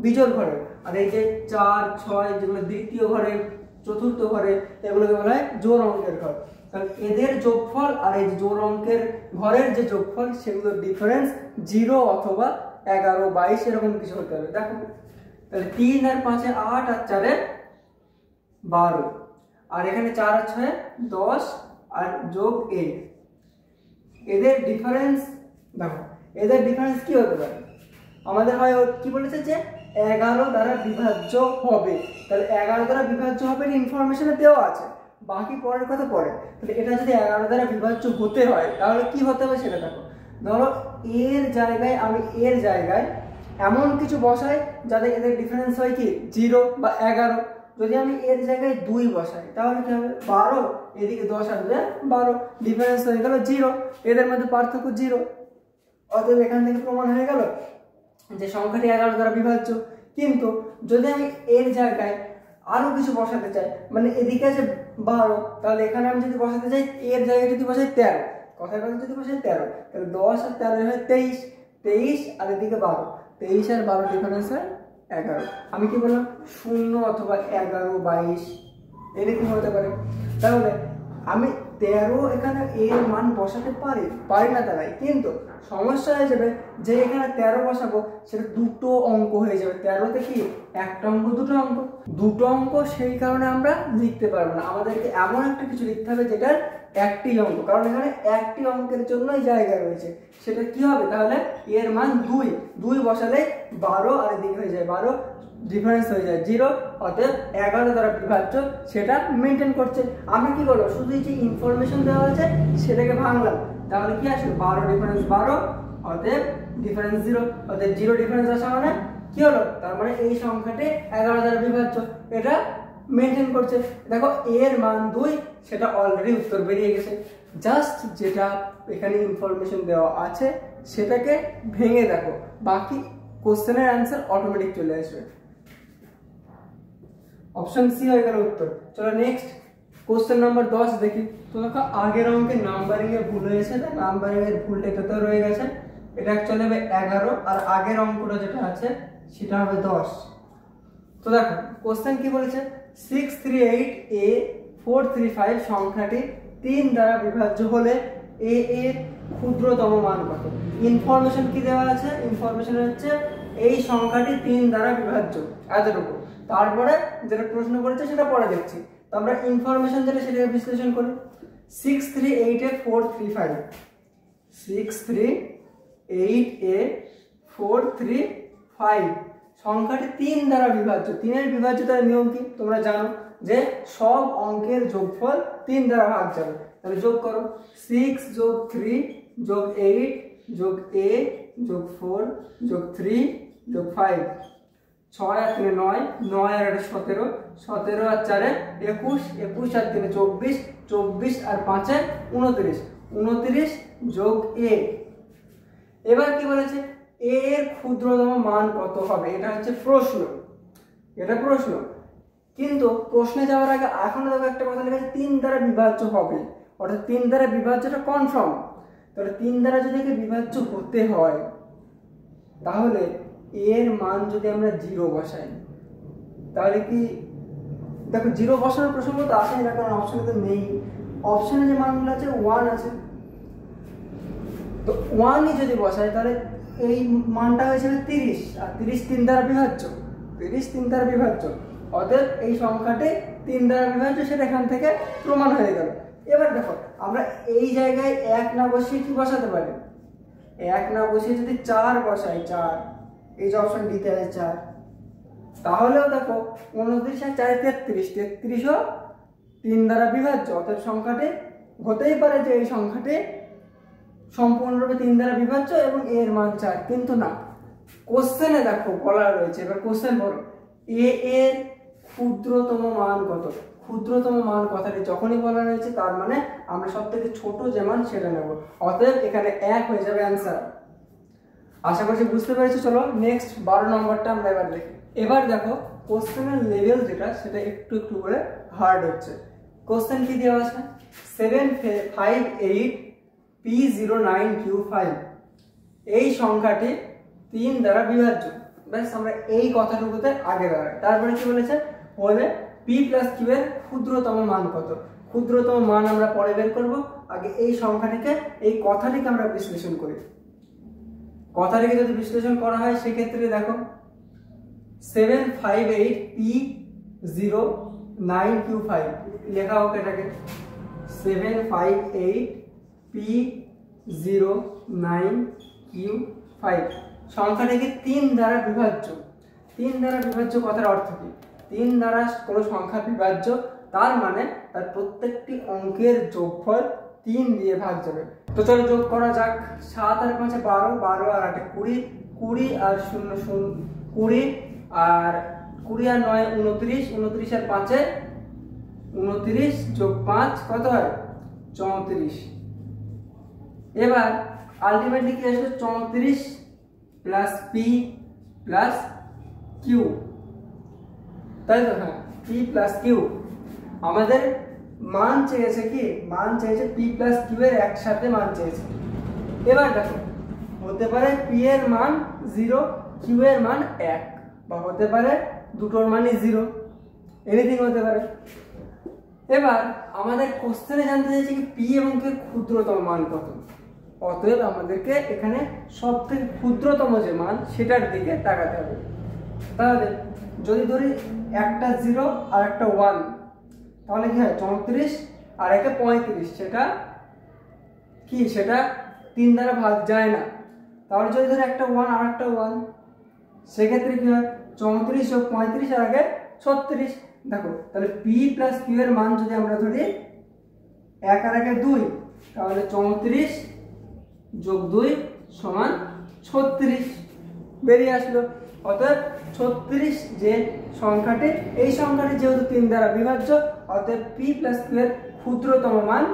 বিজোড় ঘরের। আর এই যে 4 6 যেগুলো দ্বিতীয় ঘরের, চতুর্থ ঘরের, এগুলোকে বলা হয় জোড় অঙ্কের ঘর। কারণ এদের যোগফল আর এই জোড় অঙ্কের ঘরের যে যোগফল সেগুলোর ডিফারেন্স 0 অথবা 11 22 এরকম কিছু হতে হবে। দেখো তাহলে 3 আর 5 8 আর 4 12, আর এখানে 4 আর 6 10 আর যোগ 8, এদের ডিফারেন্স দেখো, এদের ডিফারেন্স কি হতে পারে আমাদের হয় কি বলেছে যে 11 দ্বারা বিভাজ্য হবে। তাহলে 11 দ্বারা বিভাজ্য হবে ইনফরমেশনে দেওয়া আছে, বাকি পরের কথা পরে। তাহলে এটা যদি 11 দ্বারা বিভাজ্য হতে হয় তাহলে কি হতে হবে সেটা দেখো। ধরো এর জায়গায় আমি এর জায়গায় এমন কিছু বসাই যাতে এদের ডিফারেন্স হয় কি 0 বা 11। যদি আমি এর জায়গায় 2 বসাই তাহলে কি হবে 12, এদিকে 10 আসবে 12, ডিফারেন্স হয়ে গেল 0, এদের মধ্যে পার্থক্য 0। অতএব এখান থেকে প্রমাণ হয়ে গেল যে সংখ্যাটি 11 দ্বারা বিভাজ্য। কিন্তু যদি আমি এর জায়গায় আরো কিছু বসাতে চাই, মানে এদিকে আছে 12, তাহলে এখানে আমি যদি বসাতে চাই এর জায়গায় যদি বসাই 13, কথার কথা যদি বসাই 13, তাহলে 10 আর 13 হয় 23, 23 আর এদিকে 12, 23 আর 12 ডিফারেন্স হয় 11। আমি কি বললাম 0 অথবা 11 22 এরকম হতে পারে। তাহলে আমি 13 এখানে এর মান বসাতে পারি না তারাই, কিন্তু সমস্যা হয়ে যাবে যে এখানে 13 বসাবো সেটা দুটো অঙ্ক হয়ে যাবে। 13তে কি একটা অঙ্ক দুটো অঙ্ক, সেই কারণে আমরা লিখতে পারবো না। আমাদেরকে এমন একটা কিছু লিখতে হবে যেটার একটি অঙ্ক, কারণ এখানে একটি অঙ্কের জন্যই জায়গা রয়েছে। সেটা কি হবে তাহলে এর মান 2 বসালে 12 আর এদিকে হয়ে যায় 12, ডিফারেন্স হয়ে যায় 0, অতএব 11 দ্বারা বিভাজ্য সেটা মেনটেন করছে। আমি কি করবো শুধু যে ইনফরমেশন দেওয়া আছে সেটাকে ভাঙলাম, তাহলে কি আসবে 12 ডিফারেন্স 12, অতএব ডিফারেন্স 0, অতএব 0 ডিফারেন্স আসা মানে কি হলো, তার মানে এই সংখ্যাটি 11 দ্বারা বিভাজ্য, এটা মেনটেন করছে। দেখো এর মান 2, সেটা অলরেডি উত্তর বেরিয়ে গেছে। জাস্ট যেটা এখানে ইনফরমেশন দেওয়া আছে সেটাকে ভেঙে দেখো, বাকি কোশ্চেনের অ্যান্সার অটোমেটিক চলে আসবে। অপশন সি হয়ে গেল উত্তর। চলো নেক্সট কোশ্চেন নাম্বার 10 দেখি। তো দেখো আগের অঙ্কে নাম্বারিং এর ভুল হয়েছে, নাম্বারিং এর ভুলটা এটাতে রয়ে গেছে, এটা অ্যাকচুয়ালি হবে 11 আর আগের অঙ্কটা যেটা আছে সেটা হবে 10। তো দেখো কোশ্চেন কি বলেছে 638A435 সংখ্যাটি 3 দ্বারা বিভাজ্য হলে a এর ক্ষুদ্রতম মান কত। ইনফরমেশন কি দেওয়া আছে, ইনফরমেশন হচ্ছে এই সংখ্যাটি 3 দ্বারা বিভাজ্য এতটুকু। তারপরে যেটা প্রশ্ন করেছে সেটা পরে দেখছি। তো আমরা ইনফরমেশন যেটা সেটাকে বিশ্লেষণ করি। 638A435 638A435 সংখ্যাটি 3 দ্বারা বিভাজ্য। 3 এর বিভাজ্যতার নিয়ম কি তোমরা জানো যে সব অঙ্কের যোগফল 3 দ্বারা ভাগ যাবে। তাহলে যোগ করো 6 যোগ 3 যোগ 8 যোগ a যোগ 4 যোগ 3 যোগ 5, 6 আর 3 9, 9 আর 17, 17 আর 4 21, 21 আর 3 24, 24 আর 5 29, 29 যোগ a। এবার কি বলেছে a এর ক্ষুদ্রতম মান কত হবে, এটা হচ্ছে প্রশ্ন, এটা প্রশ্ন। কিন্তু প্রশ্নে যাওয়ার আগে এখনো দেখো একটা কথা লেখা আছে 3 দ্বারা বিভাজ্য হবে, অর্থাৎ 3 দ্বারা বিভাজ্যটা কনফার্ম। তাহলে 3 দ্বারা যদি বিভাজ্য হতে হয় তাহলে এর মান যদি আমরা 0 বসাই তাহলে কি দেখো 0 বসানোর প্রসঙ্গ তো আসেনি না, কারণ অপশনে তো নেই। অপশনে যে মানগুলো আছে 1 আছে, তো 1ই যদি বসাই তাহলে এই মানটা হয়েছে 30, আর 30 3 দ্বারা বিভাজ্য, 30 3 দ্বারা বিভাজ্য, অতএব এই সংখ্যাটি 3 দ্বারা বিভাজ্য, সেটা এখান থেকে প্রমাণ হয়ে গেল। এবার দেখো আমরা এই জায়গায় 1 না বসিয়ে কি বসাতে পারি, 1 না বসিয়ে যদি 4 বসাই, 4 এই যে অপশন ডিতে আছে 4। তাহলেও দেখো 29 আর 4 33, 33ও 3 দ্বারা বিভাজ্য। অতএব সংখ্যাটি হতেই পারে যে এই সংখ্যাটি সম্পূর্ণরূপে 3 দ্বারা বিভাজ্য এবং এর মান 4, কিন্তু না, কোশ্চেনে দেখো বলা রয়েছে। এবার কোশ্চেন বলো এ এর ক্ষুদ্রতম মান কত। ক্ষুদ্রতম মান কথাটি যখনই বলা রয়েছে তার মানে আমরা সব থেকে ছোট যে মান সেটা নেব। অতএব এখানে 1 হয়ে যাবে অ্যান্সার। আশা করছি বুঝতে পেরেছো। চলো নেক্সট 12 নম্বরটা আমরা এবার দেখি। এবার দেখো কোশ্চেনের লেভেল যেটা সেটা একটু একটু করে হার্ড হচ্ছে। কোশ্চেন কি দেওয়া আছে 758 P09Q5 এই সংখ্যাটি 3 দ্বারা বিভাজ্য। ব্যাস আমরা এই কথাটুকুতে আগে দাঁড়াই। তারপরে কি বলেছে বলে P প্লাস Q এর ক্ষুদ্রতম মান কত। ক্ষুদ্রতম মান আমরা পরে বের করব, আগে এই সংখ্যাটিকে এই কথাটিকে আমরা বিশ্লেষণ করি। কথাটিকে যদি বিশ্লেষণ করা হয় সেক্ষেত্রে দেখো 758 P09Q5 লেখা হোক এটাকে 758 P09Q5 সংখ্যাটিকে 3 দ্বারা বিভাজ্য। 3 দ্বারা বিভাজ্য কথার অর্থ কি? 3 দ্বারা কোনো সংখ্যা বিভাজ্য তার মানে তার প্রত্যেকটি অঙ্কের যোগফল 3 দিয়ে ভাগ যাবে। তো চলো যোগ করা যাক। 7 আর 5 12, 12 আর 8 20, 20 আর 0 0 20, আর 20 আর 9 29, 29 আর 5 29 যোগ 5 কত হয় 34। এবার আলটিমেটলি কি আসবে 34 প্লাস পি প্লাস কিউ, তাই তো? হ্যাঁ, পি প্লাস কিউ। আমাদের মান চেয়েছে কি? মান চেয়েছে পি প্লাস কিউ এর একসাথে মান চেয়েছে। এবার দেখো হতে পারে পি এর মান 0, কিউ এর মান 1, বা হতে পারে দুটোর মানই 0, এনিথিং হতে পারে। এবার আমাদের কোশ্চেনে জানতে চাইছে কি পি এবং কিউ এর ক্ষুদ্রতম মান কত। অতএব আমাদেরকে এখানে সব থেকে ক্ষুদ্রতম যে মান সেটার দিকে তাকাতে হবে। তাহলে যদি ধরি একটা 0 আর একটা 1, তাহলে কি হয় 34 আর একটা 35, সেটা কি? সেটা 3 দ্বারা ভাগ যায় না। তাহলে যদি ধরি একটা 1 আর একটা 1, সেক্ষেত্রে কি হয় 34 যোগ 35 আর আগে 36। দেখো তাহলে পি প্লাস কিউ এর মান যদি আমরা ধরি 1 আর আগে 2, তাহলে 34 যোগ 2 সমান 36 বেরিয়ে আসলো। অতএব 36 যে সংখ্যাটি, এই সংখ্যাটি যেহেতু 3 দ্বারা বিভাজ্য, অতএব পি প্লাস কিউ এর ক্ষুদ্রতম মান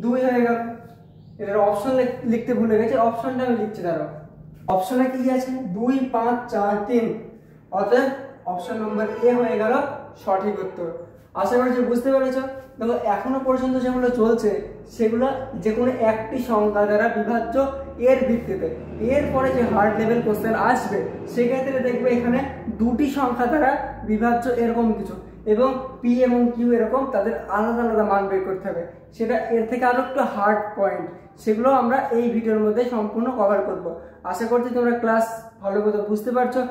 2 হয়ে গেল। এটার অপশন লিখতে ভুলে গেছি, অপশনটা আমি লিখছি। দাঁড়াও, অপশনে কি আছে 2 5 4 3, অতএব অপশন নম্বর এ হয়ে গেল সঠিক উত্তর। আশা করছি বুঝতে পেরেছো। দেখো এখনো পর্যন্ত যেগুলো চলছে সেগুলো যে কোনো একটি সংখ্যা দ্বারা বিভাজ্য এর ভিত্তিতে। এরপরে যে হার্ড লেভেল কোশ্চেন আসবে সেক্ষেত্রে দেখবে এখানে দুটি সংখ্যা দ্বারা বিভাজ্য এরকম কিছু, এবং পি এবং কিউ এরকম তাদের আলাদা আলাদা মান বের করতে হবে। সেটা এর থেকে আরো একটু হার্ড পয়েন্ট, সেগুলো আমরা এই ভিডিওর মধ্যে সম্পূর্ণ কভার করব। আশা করছি তোমরা ক্লাস ভালো করে বুঝতে পারছো।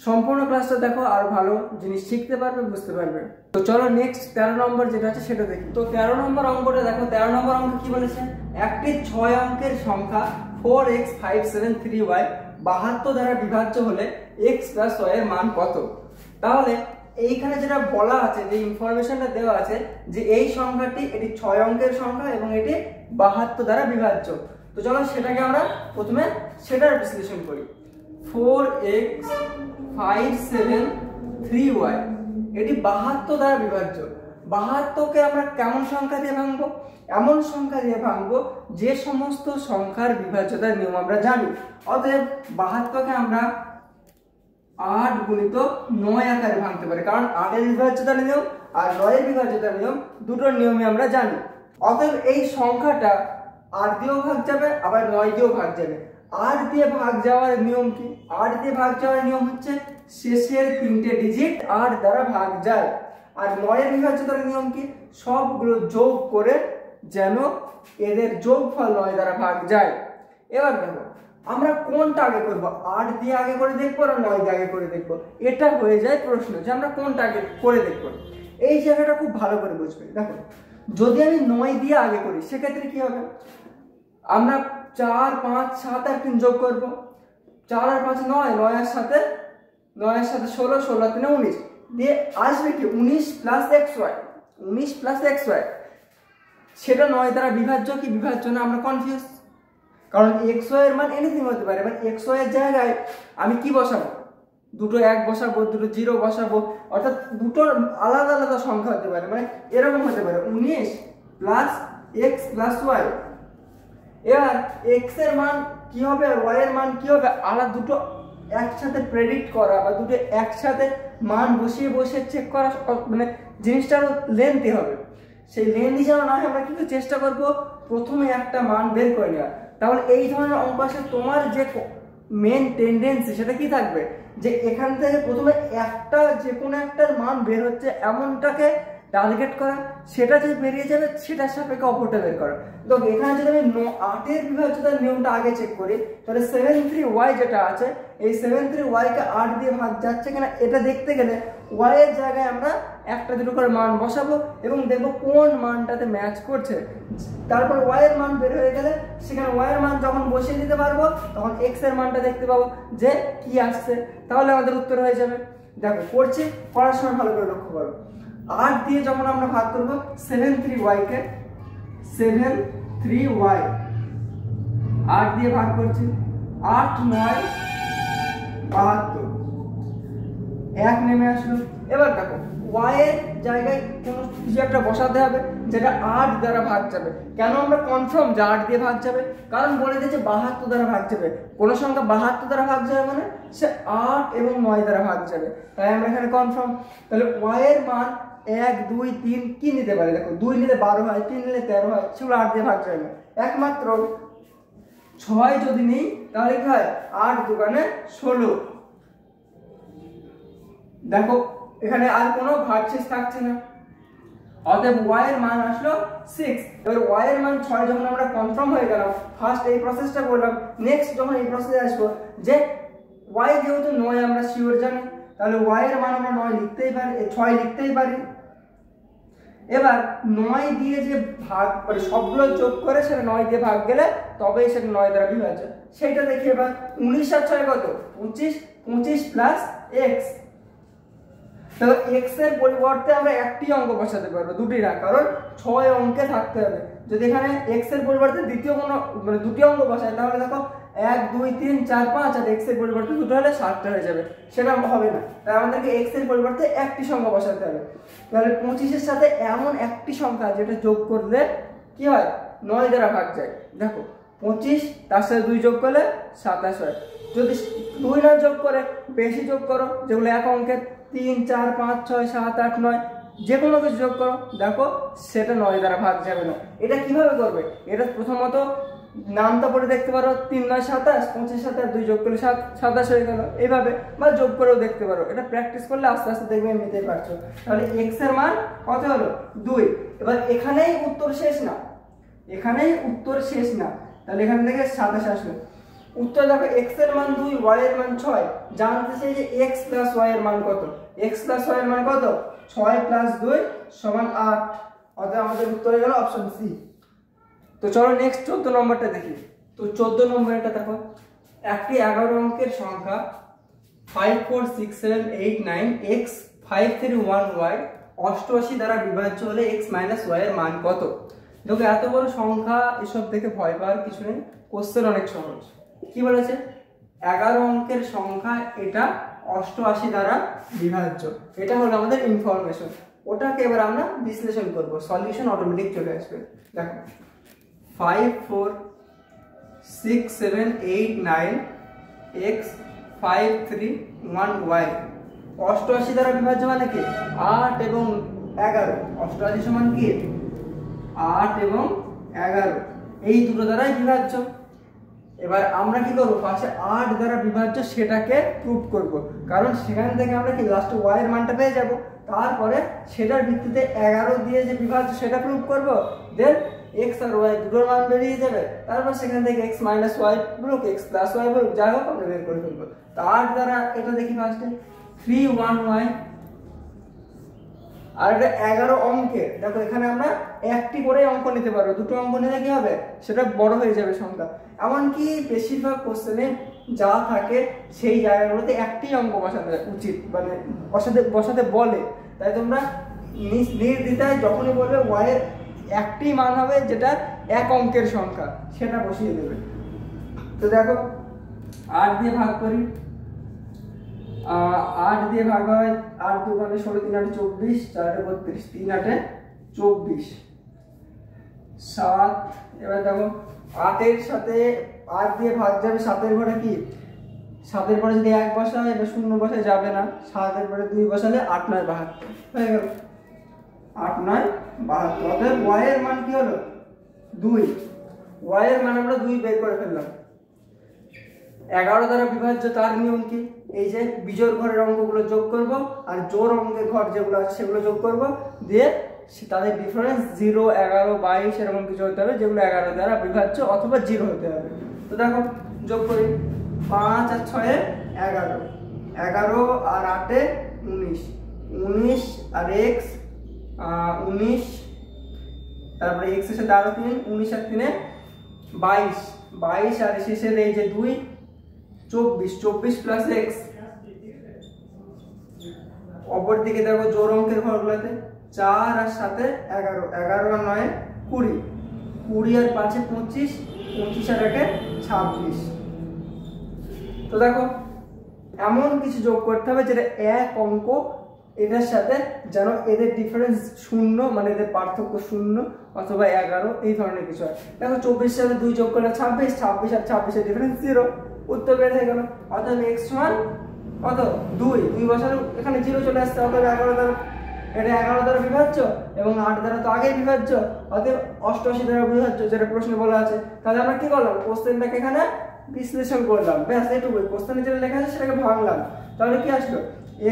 সম্পূর্ণ ক্লাসটা দেখো আর ভালো জিনিস শিখতে পারবে, বুঝতে পারবে। তো চলো নেক্সট 13 নম্বর যেটা আছে সেটা দেখি। তো 13 নম্বর অঙ্কটা দেখো। 13 নম্বর অঙ্ক কি বলেছে? একটি 6 অঙ্কের সংখ্যা 4x573y 72 দ্বারা বিভাজ্য হলে x প্লাস y এর মান কত? তাহলে এইখানে যেটা বলা আছে, যে ইনফরমেশনটা দেওয়া আছে যে এই সংখ্যাটি এটি 6 অঙ্কের সংখ্যা এবং এটি 72 দ্বারা বিভাজ্য। তো চলো সেটাকে আমরা প্রথমে সেটার বিশ্লেষণ করি। 4x573y এটি 72 দ্বারা বিভাজ্য। 72কে আমরা কেমন সংখ্যা দিয়ে ভাঙবো? এমন সংখ্যা দিয়ে ভাঙবো যে সমস্ত সংখ্যার বিভাজ্যতার নিয়ম আমরা জানি। অতএব 72কে আমরা 8 গুণিত 9 আকারে ভাঙতে পারি, কারণ 8 এর বিভাজ্যতার নিয়ম আর 9 এর বিভাজ্যতার নিয়ম দুটোর নিয়মই আমরা জানি। অতএব এই সংখ্যাটা 8 দিয়েও ভাগ যাবে, আবার 9 দিয়েও ভাগ যাবে। 8 দিয়ে ভাগ যাওয়ার নিয়ম কি? 8 দিয়ে ভাগ যাওয়ার নিয়ম হচ্ছে শেষের 3টে ডিজিট 8 দ্বারা ভাগ যায়। আর 9 এর বিভাজ্যতার নিয়ম কি? সবগুলো যোগ করে যেন এদের যোগফল 9 দ্বারা ভাগ যায়। এবার দেখো আমরা কোনটা আগে করব, 8 দিয়ে আগে করে দেখবো না 9 দিয়ে আগে করে দেখবো? এটা হয়ে যায় প্রশ্ন যে আমরা কোনটা আগে করে দেখবো। এই জায়গাটা খুব ভালো করে বুঝবে। দেখো যদি আমি 9 দিয়ে আগে করি সেক্ষেত্রে কি হবে? আমরা 4 5 7 আর 3 যোগ করব। 4 আর 5 9, 9 এর সাথে 16, 16 আর 3 19, দিয়ে আসবে কি 19 প্লাস xy, 19 প্লাস xy, সেটা 9 দ্বারা বিভাজ্য কি বিভাজ্য না আমরা কনফিউজ, কারণ xy এর মান এনিথিং হতে পারে। মানে xy এর জায়গায় আমি কি বসাবো, দুটো 1 বসাবো, দুটো 0 বসাবো, অর্থাৎ দুটোর আলাদা আলাদা সংখ্যা হতে পারে। মানে এরকম হতে পারে 19 প্লাস x প্লাস y। এবার x এর মান কি হবে আর y এর মান কি হবে, আলাদা দুটো একসাথে প্রেডিক্ট করা বা দুটো একসাথে মান বসিয়ে বসিয়ে চেক করা, মানে জিনিসটা আরো লেন্থি হবে। সেই লেন্থি যেন না হয় আমরা কিন্তু চেষ্টা করব প্রথমে একটা মান বের করে নেওয়া। তাহলে এই ধরনের অঙ্ক আসে তোমার যে মেন টেন্ডেন্সি সেটা কি থাকবে, যে এখান থেকে প্রথমে একটা যে কোনো একটার মান বের হচ্ছে এমনটাকে টার্গেট করা, সেটা যে বেরিয়ে যাবে সেটার সাপেক্ষে অপরটা বের করা। তো এখানে যদি আমি 8 এর বিভাজ্যতার নিয়মটা আগে চেক করি, তাহলে 73y যেটা আছে, এই 73y কে 8 দিয়ে ভাগ যাচ্ছে কিনা এটা দেখতে গেলে y এর জায়গায় আমরা একটা দুটো করে মান বসাবো এবং দেখবো কোন মানটাতে ম্যাচ করছে। তারপর y এর মান বের হয়ে গেলে সেখানে y এর মান যখন বসিয়ে দিতে পারবো তখন x এর মানটা দেখতে পাবো যে কি আসছে, তাহলে আমাদের উত্তর হয়ে যাবে। দেখো করছি, করার সময় ভালো করে লক্ষ্য করো। 8 দিয়ে যখন আমরা ভাগ করব 73y কে, 73y 8 দিয়ে ভাগ করছি, 8 9 72, 1 নেমে আসলো। এবার দেখো y এর জায়গায় কোনো কিছু একটা বসাতে হবে যেটা 8 দ্বারা ভাগ যাবে। কেন আমরা কনফার্ম যে 8 দিয়ে ভাগ যাবে, কারণ বলে দিয়েছে 72 দ্বারা ভাগ যাবে। কোন সংখ্যা 72 দ্বারা ভাগ যাবে মানে সে 8 এবং 9 দ্বারা ভাগ যাবে, তাই আমরা এখানে কনফার্ম। তাহলে y এর মান 1 2 3 কি নিতে পারে, দেখো 2 নিলে 12 হয়, 3 নিলে 13 হয়, সেগুলো 8 দিয়ে ভাগ যাবে না। একমাত্র 6 যদি নিই তাহলে কি হয়, 8 দুগুণে 16। দেখো এখানে আর কোনো ভাগশেষ থাকছে না, অতএব y এর মান আসলো 6। এবার y এর মান 6 যখন আমরা কনফার্ম হয়ে গেলাম, ফার্স্ট এই প্রসেসটা করলাম, নেক্সট যখন এই প্রসেসে আসবো যে y যেহেতু 9 আমরা শিওর জানি, তাহলে y এর মান আমরা 9 লিখতেই পারি, 6 লিখতেই পারি। এবার 9 দিয়ে যে ভাগ মানে সবগুলো যোগ করে সেটা 9 দিয়ে ভাগ গেলে তবেই সেটা 9 দ্বারা বিভাজ্য, সেটা দেখি। এবার 19 আর 6 কত, 25, 25 প্লাস x। তাহলে x এর পরিবর্তে আমরা একটি অঙ্ক বসাতে পারবো, দুটি না, কারণ 6 অঙ্কে থাকতে হবে। যদি এখানে x এর পরিবর্তে দ্বিতীয় কোনো মানে দুটি অঙ্ক বসাই তাহলে দেখো 1 2 3 4 5 আর x এর পরিবর্তে দুটো হলে 7টা হয়ে যাবে, সেটা হবে না। তাই আমাদেরকে x এর পরিবর্তে একটি সংখ্যা বসাতে হবে। তাহলে 25 এর সাথে এমন একটি সংখ্যা যেটা যোগ করলে কি হয়, 9 দ্বারা ভাগ যায়। দেখো 25 তার সাথে 2 যোগ করলে 27 হয়। যদি 2 না যোগ করে বেশি যোগ করো, যেগুলো এক অঙ্কের 3 4 5 6 7 8 9 যে কোনো কিছু যোগ করো, দেখো সেটা 9 দ্বারা ভাগ যাবে না। এটা কিভাবে করবে, এটা প্রথমত নামটা পড়ে দেখতে পারো, 3 9 27, 25 সাথে 2 যোগ করলে 27 হয়ে গেল, এইভাবে বা যোগ করেও দেখতে পারো। এটা প্র্যাকটিস করলে আস্তে আস্তে দেখবে নিতেই পারছো। তাহলে x এর মান কত হলো 2। এবার এখানেই উত্তর শেষ না, এখানেই উত্তর শেষ না, তাহলে এখান থেকে 27 আসলো উত্তর। দেখো x এর মান 2, y এর মান 6, জানতে চাই যে x প্লাস y এর মান কত। x প্লাস y এর মান কত, 6 প্লাস 2 সমান 8, অতএব আমাদের উত্তর হয়ে গেল অপশন সি। তো চলো নেক্সট 14 নম্বরটা দেখি। তো 14 নম্বরটা দেখো, একটি 11 অঙ্কের সংখ্যা 5 4 6 7 8 9 x 5 3 1 y 88 দ্বারা বিভাজ্য হলে x মাইনাস y এর মান কত। দেখো এত বড় সংখ্যা এসব দেখে ভয় পাওয়ার কিছু নেই, কোশ্চেন অনেক সহজ। কি বলেছে, 11 অঙ্কের সংখ্যা এটা 88 দ্বারা বিভাজ্য, এটা হলো আমাদের ইনফরমেশন। ওটাকে এবার আমরা বিশ্লেষণ করব, সলিউশন অটোমেটিক চলে আসবে। দেখো 5 4 6 7 8 9 x 5 3 1 y 88 দ্বারা বিভাজ্য মানে কি 8 এবং 11। 88 সমান কি 8 এবং 11, এই দুটো দ্বারাই বিভাজ্য। এবার আমরা কি করব, পাশে 8 দ্বারা বিভাজ্য সেটাকে প্রুফ করব, কারণ সেখান থেকে আমরা কি লাস্টে y এর মানটা পেয়ে যাব। তারপরে সেটার ভিত্তিতে 11 দিয়ে যে বিভাজ্য সেটা প্রুফ করব, দেন x আর y দুটোর মান বেরিয়ে যাবে। তারপর সেখান থেকে x মাইনাস y বলুক, x প্লাস y বলুক, যাই হোক আমরা বের করে ফেলবো। তো 8 দ্বারা এটা দেখি ফার্স্টে 3 1 y আর এটা 11 অঙ্কের। দেখো এখানে আমরা একটি করে অঙ্ক নিতে পারবো, দুটো অঙ্ক নিলে কি হবে সেটা বড় হয়ে যাবে সংখ্যা। এমনকি বেশিরভাগ কোশ্চেনে যা থাকে সেই জায়গাগুলোতে একটি অঙ্ক বসাতে উচিত, মানে বসাতে বলে। তাই তোমরা নির্দ্বিধায় যখনই বলবে ওয়াই এর একটি মান হবে যেটা এক অঙ্কের সংখ্যা, সেটা বসিয়ে দেবে। তো দেখো 8 দিয়ে ভাগ করি, 8 দিয়ে ভাগ হয় 8 2 মানে 16 3 8 24, 4 32, 3 8 24, 7। এবার দেখো 8 এর সাথে 8 দিয়ে ভাগ যাবে 7 এর ঘরে কি, 7 এর পরে যদি 1 বসায় এটা 0 বসায় যাবে না, 7 এর পরে 2 বসালে 8 9 72 হয়ে গেল। 8 9 72, অতএব y এর মান কি হলো 2। y এর মান আমরা 2 বের করে ফেললাম। 11 দ্বারা বিভাজ্য তার নিয়ম কি, এই যে বিজোড় ঘরের অঙ্কগুলো যোগ করব আর জোড় অঙ্কের ঘর যেগুলো আছে সেগুলো যোগ করব, দিয়ে তাদের ডিফারেন্স 0 11 22 এরকম কিছু হতে হবে, যেগুলো 11 দ্বারা বিভাজ্য অথবা 0 হতে হবে। তো দেখো যোগ করি, 5 আর 6 এ 11, 11 আর 8 এ 19, 19 আর x 19, তারপরে x এর সাথে আরো 3, 19 আর 3 এ 22, 22 আর শেষের এই যে 2 24, 24 প্লাস x। অপর দিকে দেখো জোড় অঙ্কের ঘরগুলোতে 4 আর 7 এ 11, 11 আর 9 এ 20, 20 আর 5 এ 25, 25 আর 1 এ 26। তো দেখো এমন কিছু যোগ করতে হবে যেটা এক অঙ্ক, এটার সাথে যেন এদের ডিফারেন্স 0 মানে এদের পার্থক্য 0 অথবা 11 এই ধরনের কিছু হয়। দেখো 24 সাথে 2 যোগ করলে 26, 26 আর 26 এর ডিফারেন্স 0, উত্তর বের হয়ে গেল। অতএব x সমান কত 2, 2 বসালে এখানে 0 চলে আসছে, অতএব 11 দ্বারা, এটা 11 দ্বারা বিভাজ্য এবং 8 দ্বারা তো আগেই বিভাজ্য, অতএব 88 দ্বারা বিভাজ্য যেটা প্রশ্নে বলা আছে। তাহলে আমরা কি করলাম, কোশ্চেনটাকে এখানে বিশ্লেষণ করলাম, ব্যাস এটুকুই। কোশ্চেনে যেটা লেখা আছে সেটাকে ভাঙলাম, তাহলে কি আসলো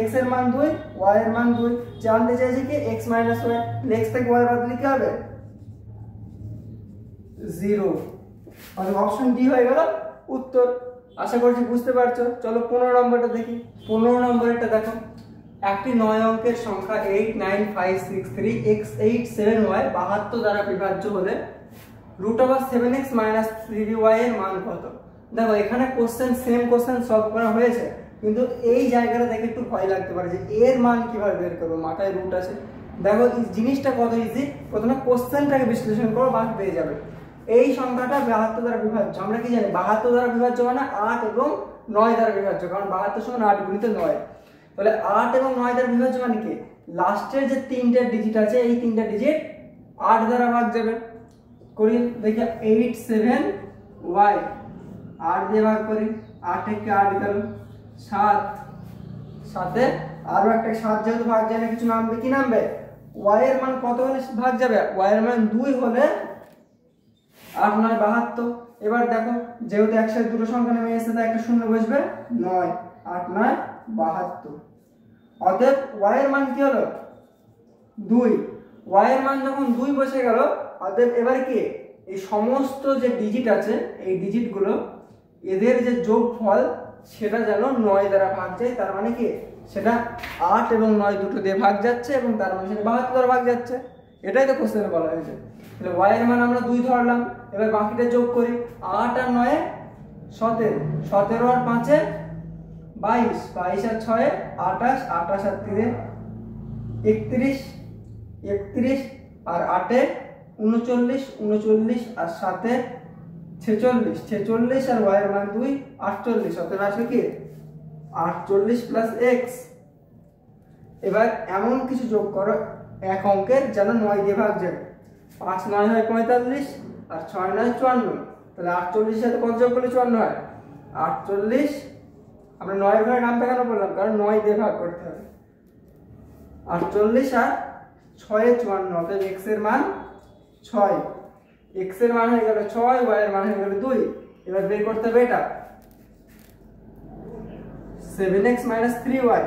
x এর মান 2, y এর মান 2, জানতে চাইছে কি x - y, x থেকে y বাদ দিলে কি হবে 0, মানে অপশন ডি হয়ে গেল উত্তর। আশা করছি বুঝতে পারছো। চলো 15 নম্বরটা দেখি। 15 নম্বরটা দেখো, একটি 9 অঙ্কের সংখ্যা 89563 x87y 72 দ্বারা বিভাজ্য হলে √7x - 3y এর মান কত। দেখো এখানে কোশ্চেন সেম কোশ্চেন সলভ করা হয়েছে, কিন্তু এই জায়গাটা দেখে একটু ভয় লাগতে পারে যে এর মান কিভাবে বের করবো, মাথায় রুট আছে। দেখো এই জিনিসটা কত ইজি, প্রথমে কোশ্চেনটাকে বিশ্লেষণ করো, বাকি পেয়ে যাবে। এই সংখ্যাটা 72 দ্বারা বিভাজ্য, আমরা কি জানি 72 দ্বারা বিভাজ্য মানে 8 এবং 9 দ্বারা বিভাজ্য, কারণ 72 সমান 8 গুণিত 9। তাহলে 8 এবং 9 দ্বারা বিভাজ্য মানে কি, লাস্টের যে 3টে ডিজিট আছে এই 3টে ডিজিট 8 দ্বারা ভাগ যাবে। করি দেখি 87y 8 দিয়ে ভাগ করি, 8 থেকে 8 গেল 7, 7 আরো একটা 7 যেহেতু ভাগ যায় না কিছু নামবে, কি নামবে y এর মান কত হলে ভাগ যাবে, y এর মান 2 হলে 8 9 72। এবার দেখো যেহেতু একসাথে দুটো সংখ্যা নেমে এসেছে তাই একটা শূন্য বসবে, 9 8 9 72। অতএব y এর মান কি হলো 2। y এর মান যখন 2 বসে গেল, অতএব এবার কি এই সমস্ত যে ডিজিট আছে এই ডিজিটগুলো এদের যে যোগফল সেটা যেন 9 দ্বারা ভাগ যায়, তার মানে কি সেটা 8 এবং 9 দুটো দিয়ে ভাগ যাচ্ছে এবং তার মানে সেটা 72 দ্বারা ভাগ যাচ্ছে। এটাই তো কোশ্চেনে বলা হয়েছে। তাহলে y এর মান আমরা 2 ধরলাম, এবার বাকিটা যোগ করি, 8 আর 9 17, 17 আর 5 22, 22 আর 6 28, 28 আর 3 31, 31 আর 8 39, 39 আর 7 46, 46 আর y এর মান 2 48, অতএব আসবে কি 48 প্লাস x। এবার এমন কিছু যোগ করো এক অঙ্কের যেন 9 দিয়ে ভাগ যাবে, 5 9 হয় 45 আর 6 9 54, তাহলে 48 এর সাথে কত যোগ করলে 54 হয় 48। আমরা 9 এর ঘরে নামটা কেন বললাম, কারণ 9 দিয়ে ভাগ করতে হবে। 48 আর 6 এ 54, অতএব x এর মান 6, x এর মান হয়ে গেল 6, y এর মান হয়ে গেল 2। এবার বের করতে হবে এটা 7x - 3y,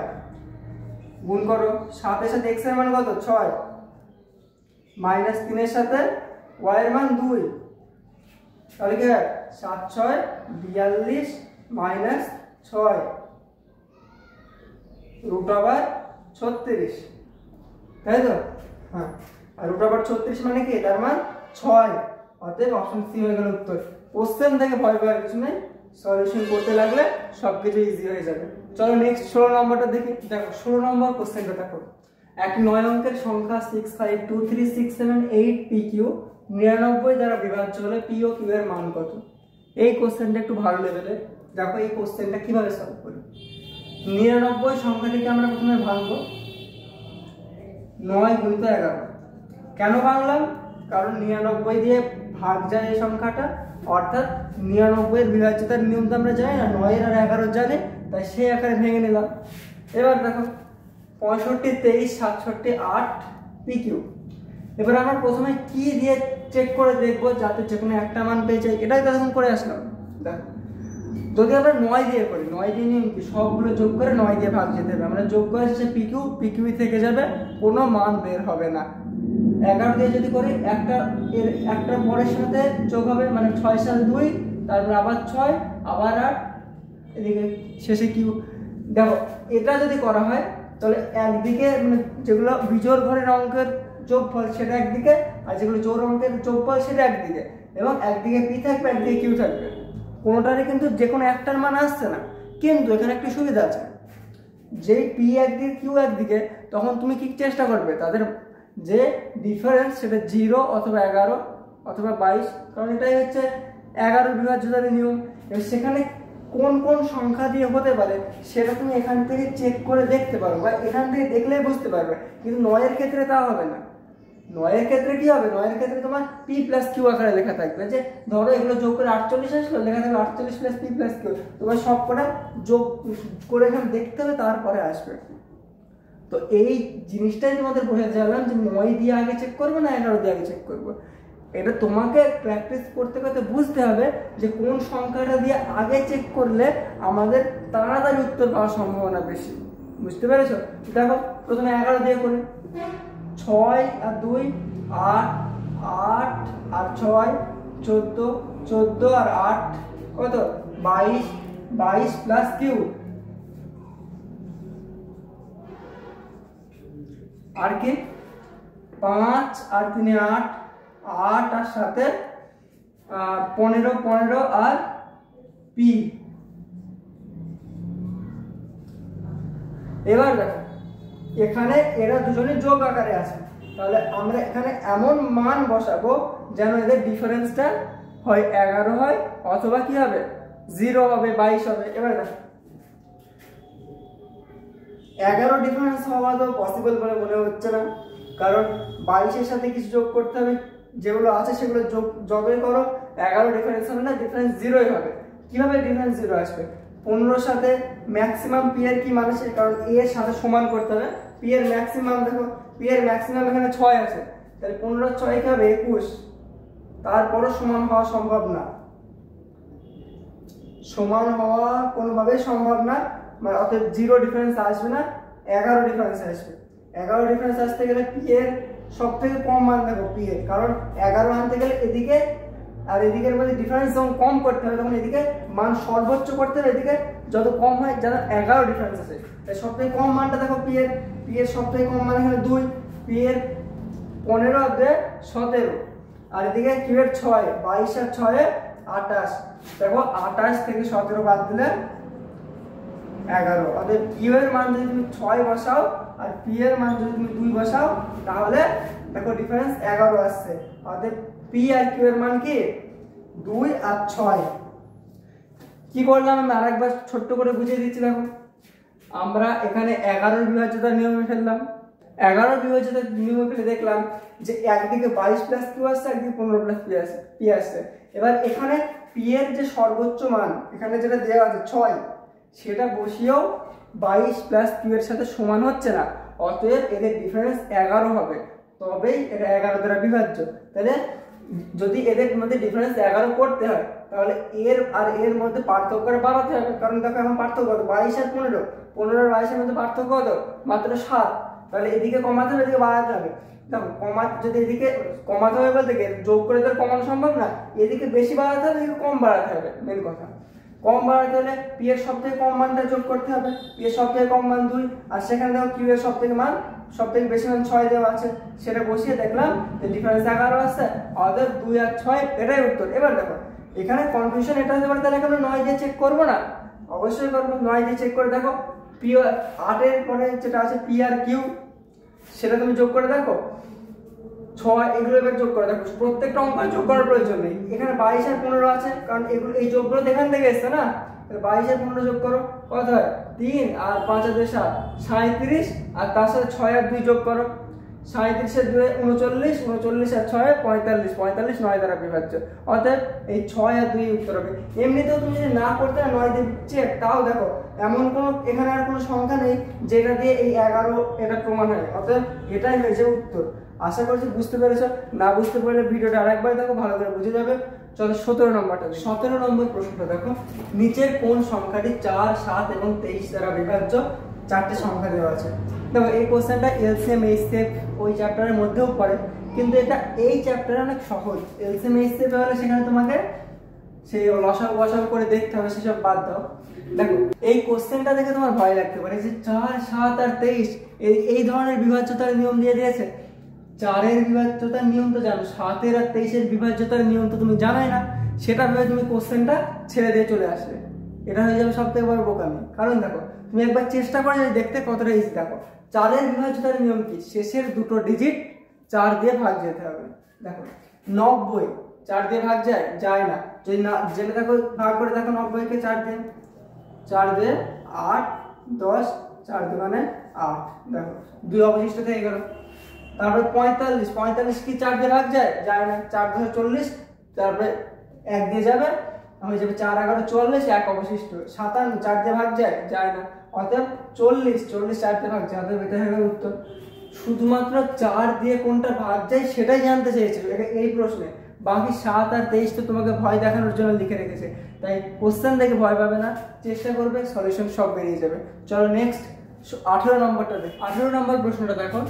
গুণ করো 7 এর সাথে x এর মান কত 6, মাইনাস 3 এর সাথে y এর মান 2, তাহলে কি 7 6 42 মাইনাস 6 √36। তাই তো? হ্যাঁ, আর √36 মানে কি, তার মান 6। অতএব অপশন সি হয়ে গেল উত্তর। কোশ্চেন থেকে ভয় পাওয়ার কিছু নেই, সলিউশন করতে লাগলে সবকিছু ইজি হয়ে যাবে। চলো নেক্সট 16 নম্বরটা দেখি। দেখো 16 নম্বর কোশ্চেনটা দেখো, একটি 9 অঙ্কের সংখ্যা 652367 PQ 99 দ্বারা বিভাজ্য হলে পি ও কিউ এর মান কত? এই কোশ্চেনটা একটু ভালো লেভেলে। দেখো এই কোশ্চেনটা কিভাবে সলভ করি। 99 সংখ্যাটিকে আমরা প্রথমে ভাঙবো 9 × 11। কেন ভাঙলাম? কারণ 99 দিয়ে ভাগ যায় এই সংখ্যাটা, অর্থাৎ 99 এর বিভাজ্যতার নিয়ম তো আমরা জানি না, 9 আর 11 জানি, তাই সেই আকারে ভেঙে নিলাম। এবার দেখো 65 23 67 8 PQ। এবার আমরা প্রথমে কি দিয়ে চেক করে দেখবো যাতে যে কোনো একটা মান পেয়ে যাই, এটাই তো এখন করে আসলাম। দেখো যদি আমরা 9 দিয়ে করি, 9 দিয়ে নিয়ম কি, সবগুলো যোগ করে 9 দিয়ে ভাগ যেতে হবে। আমরা যোগ করে শেষে PQ থেকে যাবে, কোনো মান বের হবে না। 11 দিয়ে যদি করি, একটা পরের সাথে যোগ হবে, মানে 6 সাথে 2, তারপর আবার 6, আবার 8, এদিকে শেষে কিউ। দেখো এটা যদি করা হয় তাহলে একদিকে মানে যেগুলো বিজোড় ঘরের অঙ্কের যোগফল সেটা একদিকে, আর যেগুলো জোড় অঙ্কের যোগফল সেটা একদিকে, এবং একদিকে পি থাকবে, একদিকে কিউ থাকবে। কোনোটারই কিন্তু যে কোনো একটার মান আসছে না। কিন্তু এখানে একটি সুবিধা আছে, যেই পি একদিকে কিউ একদিকে, তখন তুমি কি চেষ্টা করবে তাদের যে ডিফারেন্স সেটা 0 অথবা 11 অথবা 22, কারণ এটাই হচ্ছে 11 বিভাজ্যতার নিয়ম। সেখানে কোন কোন সংখ্যা দিয়ে হতে পারে সেটা তুমি এখান থেকে চেক করে দেখতে পারো, বা এখান থেকে দেখলেই বুঝতে পারবে। কিন্তু 9 এর ক্ষেত্রে তা হবে না। 9 এর ক্ষেত্রে কি হবে, 9 এর ক্ষেত্রে তোমার পি প্লাস কিউ আকারে লেখা থাকবে, যে ধরো এগুলো যোগ করে 48 আসলো, লেখা থাকবে 48 প্লাস পি প্লাস কিউ। তোমার সব কটা যোগ করে এখানে দেখতে হবে, তারপরে আসবে। তো এই জিনিসটাই তোমাদের বোঝাতে চাইলাম যে 9 দিয়ে আগে চেক করবো না 11 দিয়ে আগে চেক করবো। এটা তোমাকে প্র্যাকটিস করতে করতে বুঝতে হবে যে কোন সংখ্যাটা দিয়ে আগে চেক করলে আমাদের তাড়াতাড়ি উত্তর পাওয়ার সম্ভাবনা বেশি। বুঝতে পেরেছো? দেখো প্রথমে 11 দিয়ে করি, 6 আর 2 8, 8 আর 6 14, 14 আর 8 কত 22, 22 প্লাস কিউ, আর কি 5 আর 3 8, 8 আর 7 15, 15 আর পি। এবার দেখো এখানে এরা দুজনে যোগ আকারে আছে, তাহলে আমরা এখানে এমন মান বসাবো যেন এদের ডিফারেন্সটা হয় 11 হয়, অথবা কি হবে 0 হবে, 22 হবে। এবার দেখো 11 ডিফারেন্স হওয়া তো পসিবল বলে মনে হচ্ছে না, কারণ 22-এর সাথে কিছু যোগ করতে হবে, যেগুলো আছে সেগুলো যোগ যতই করো 11 ডিফারেন্স হবে না, ডিফারেন্স 0ই হবে। কিভাবে ডিফারেন্স 0 আসবে? 15-এর সাথে ম্যাক্সিমাম পি এর কি মান আছে, কারণ এ এর সাথে সমান করতে হবে। পি এর ম্যাক্সিমাম দেখো, পি এর ম্যাক্সিমাম এখানে 6 আছে, তাহলে 15 আর 6 কি হবে 21, তারপরও সমান হওয়া সম্ভব না। সমান হওয়া কোনোভাবেই সম্ভব না, মানে অর্থাৎ 0 ডিফারেন্স আসবে না, 11 ডিফারেন্স আসবে। 11 ডিফারেন্স আসতে গেলে পি এর সব থেকে কম মান দেখো পি এর, কারণ 11 আনতে গেলে এদিকে আর এদিকের মধ্যে ডিফারেন্স যখন কম করতে হবে তখন এদিকে মান সর্বোচ্চ করতে হবে, এদিকে যত কম হয় যেন 11 ডিফারেন্স আছে। তাই সব থেকে কম মানটা দেখো পি এর সব থেকে কম মান এখানে 2, পি এর 15 আর 2 17, আর এদিকে কিউ এর 6, 22 আর 6 28। দেখো 28 থেকে 17 বাদ দিলে 11। অর্থাৎ কিউ এর মান যদি তুমি 6 বসাও আর পি এর মান যদি তুমি 2 বসাও, তাহলে দেখো ডিফারেন্স 11 আসছে। অর্থাৎ পি আর কিউ এর মান কি 2 আর 6। কি করলাম আমি আরেকবার ছোট্ট করে বুঝিয়ে দিচ্ছি। দেখো আমরা এখানে 11 বিভাজ্যতার নিয়মে ফেললাম, 11 বিভাজ্যতার নিয়মে ফেলে দেখলাম যে একদিকে 22 প্লাস কিউ আসছে, একদিকে 15 প্লাস পি আসছে। এবার এখানে পি এর যে সর্বোচ্চ মান এখানে যেটা দেওয়া আছে 6, সেটা বসিয়েও 22 প্লাস কিউ এর সাথে সমান হচ্ছে না, অতএব এদের ডিফারেন্স 11 হবে, তবেই এটা 11 দ্বারা বিভাজ্য। তাহলে যদি এদের মধ্যে ডিফারেন্স 11 করতে হয় তাহলে এর আর এর মধ্যে পার্থক্য বাড়াতে হবে, কারণ দেখো এখন পার্থক্য কত 22 আর 15, 15 আর 22 এর মধ্যে পার্থক্য কত মাত্র 7, তাহলে এদিকে কমাতে হবে এদিকে বাড়াতে হবে। দেখো যদি এদিকে কমাতে হবে বলতে যোগ করে তো কমানো সম্ভব না, এদিকে বেশি বাড়াতে হবে এদিকে কম বাড়াতে হবে। মেন কথা কম বাড়াতে হলে পি এর সব থেকে কম মানটা যোগ করতে হবে, পি এর সব থেকে কম মান 2, আর সেখানে দেখো কিউ এর সব থেকে বেশি মান 6 দেওয়া আছে, সেটা বসিয়ে দেখলাম যে ডিফারেন্স 11 আসছে, অর্থাৎ 2 আর 6 এটাই উত্তর। এবার দেখো এখানে কনফিউশন এটা হতে পারে, তাহলে আমরা 9 দিয়ে চেক করবো না? অবশ্যই করবো। 9 দিয়ে চেক করে দেখো, পি 8 এর পরে যেটা আছে পি আর কিউ, সেটা তুমি যোগ করে দেখো, 6 এগুলো এবার যোগ করে দেখো, প্রত্যেকটা অঙ্ক যোগ করার প্রয়োজন নেই। এখানে 22 আর 15 আছে, কারণ এগুলো এই যোগগুলো এখান থেকে এসছে না, 22 আর 15 যোগ করো, কত হয়? 3 আর 5 আর 2 7, 37, আর তার সাথে 6 আর 2 যোগ করো, 37 আর 2 39, 39 আর 6 45, 45 9 দ্বারা বিভাজ্য, অর্থাৎ এই 6 আর 2 উত্তর হবে। এমনিতেও তুমি যদি না করতে 9 দিয়ে চেক, তাও দেখো এমন কোনো এখানে আর কোনো সংখ্যা নেই যেটা দিয়ে এই 11 এটা প্রমাণ হয়, অর্থাৎ এটাই হয়েছে উত্তর। আশা করছি বুঝতে পেরেছো। না বুঝতে পারলে ভিডিওটা আরেকবার দেখো, ভালো করে বুঝে যাবে। চলো 17 নম্বরটা। 17 নম্বর প্রশ্নটা দেখো, নিচের কোন সংখ্যাটি 4, 7 এবং 23 দ্বারা বিভাজ্য? 4টে সংখ্যা দেওয়া আছে। দেখো এই কোশ্চেনটা এলসিএম এইচসিএফ ওই চ্যাপ্টারের মধ্যেও পড়ে, কিন্তু এটা এই চ্যাপ্টারে অনেক সহজ। এলসিএম এইচসিএফ হলে সেখানে তোমাকে সেই লসাগু করে দেখতে হবে, সেসব বাদ দাও। দেখো এই কোশ্চেনটা দেখে তোমার ভয় লাগতে পারে যে 4, 7 আর 23 এই ধরনের বিভাজ্যতার নিয়ম দিয়ে দিয়েছে। 4-এর বিভাজ্যতার নিয়ম তো জানো, 7-এর আর 23-এর বিভাজ্যতার নিয়ম তো তুমি জানোই না, সেটা ভেবে তুমি কোশ্চেনটা ছেড়ে দিয়ে চলে আসবে, এটা হয়ে যাবে সব থেকে বড় বোকামি। কারণ দেখো তুমি একবার চেষ্টা করে যদি দেখতে কতটা ইজি। দেখো 4-এর বিভাজ্যতার নিয়ম কি? শেষের দুটো ডিজিট 4 দিয়ে ভাগ যেতে হবে। দেখো 90 4 দিয়ে ভাগ যায় না, যদি না জেনে দেখো ভাগ করে দেখো 90-কে 4 দিয়ে 8, 10, 4 দুগুণে 8, দেখো 2 অবশিষ্ট থেকে গেল। তারপরে 45 কি 4 দিয়ে ভাগ যায় না, 4 2 40, তারপরে 1 দিয়ে যাবে, হয়ে যাবে 4 11 40, 1 অবশিষ্ট। 57 4 দিয়ে ভাগ যায় না, অতএব 40 4 দিয়ে ভাগ যায়, অতএব এটা হয়ে গেল উত্তর। শুধুমাত্র 4 দিয়ে কোনটা ভাগ যায় সেটাই জানতে চেয়েছে এই প্রশ্নে, বাকি 7 আর 23 তো তোমাকে ভয় দেখানোর জন্য লিখে রেখেছে, তাই কোশ্চেন দেখে ভয় পাবে না, চেষ্টা করবে, সলিউশন সব বেরিয়ে যাবে। চলো নেক্সট 18 নম্বরটা দেখো। 18 নম্বর প্রশ্নটা দেখো,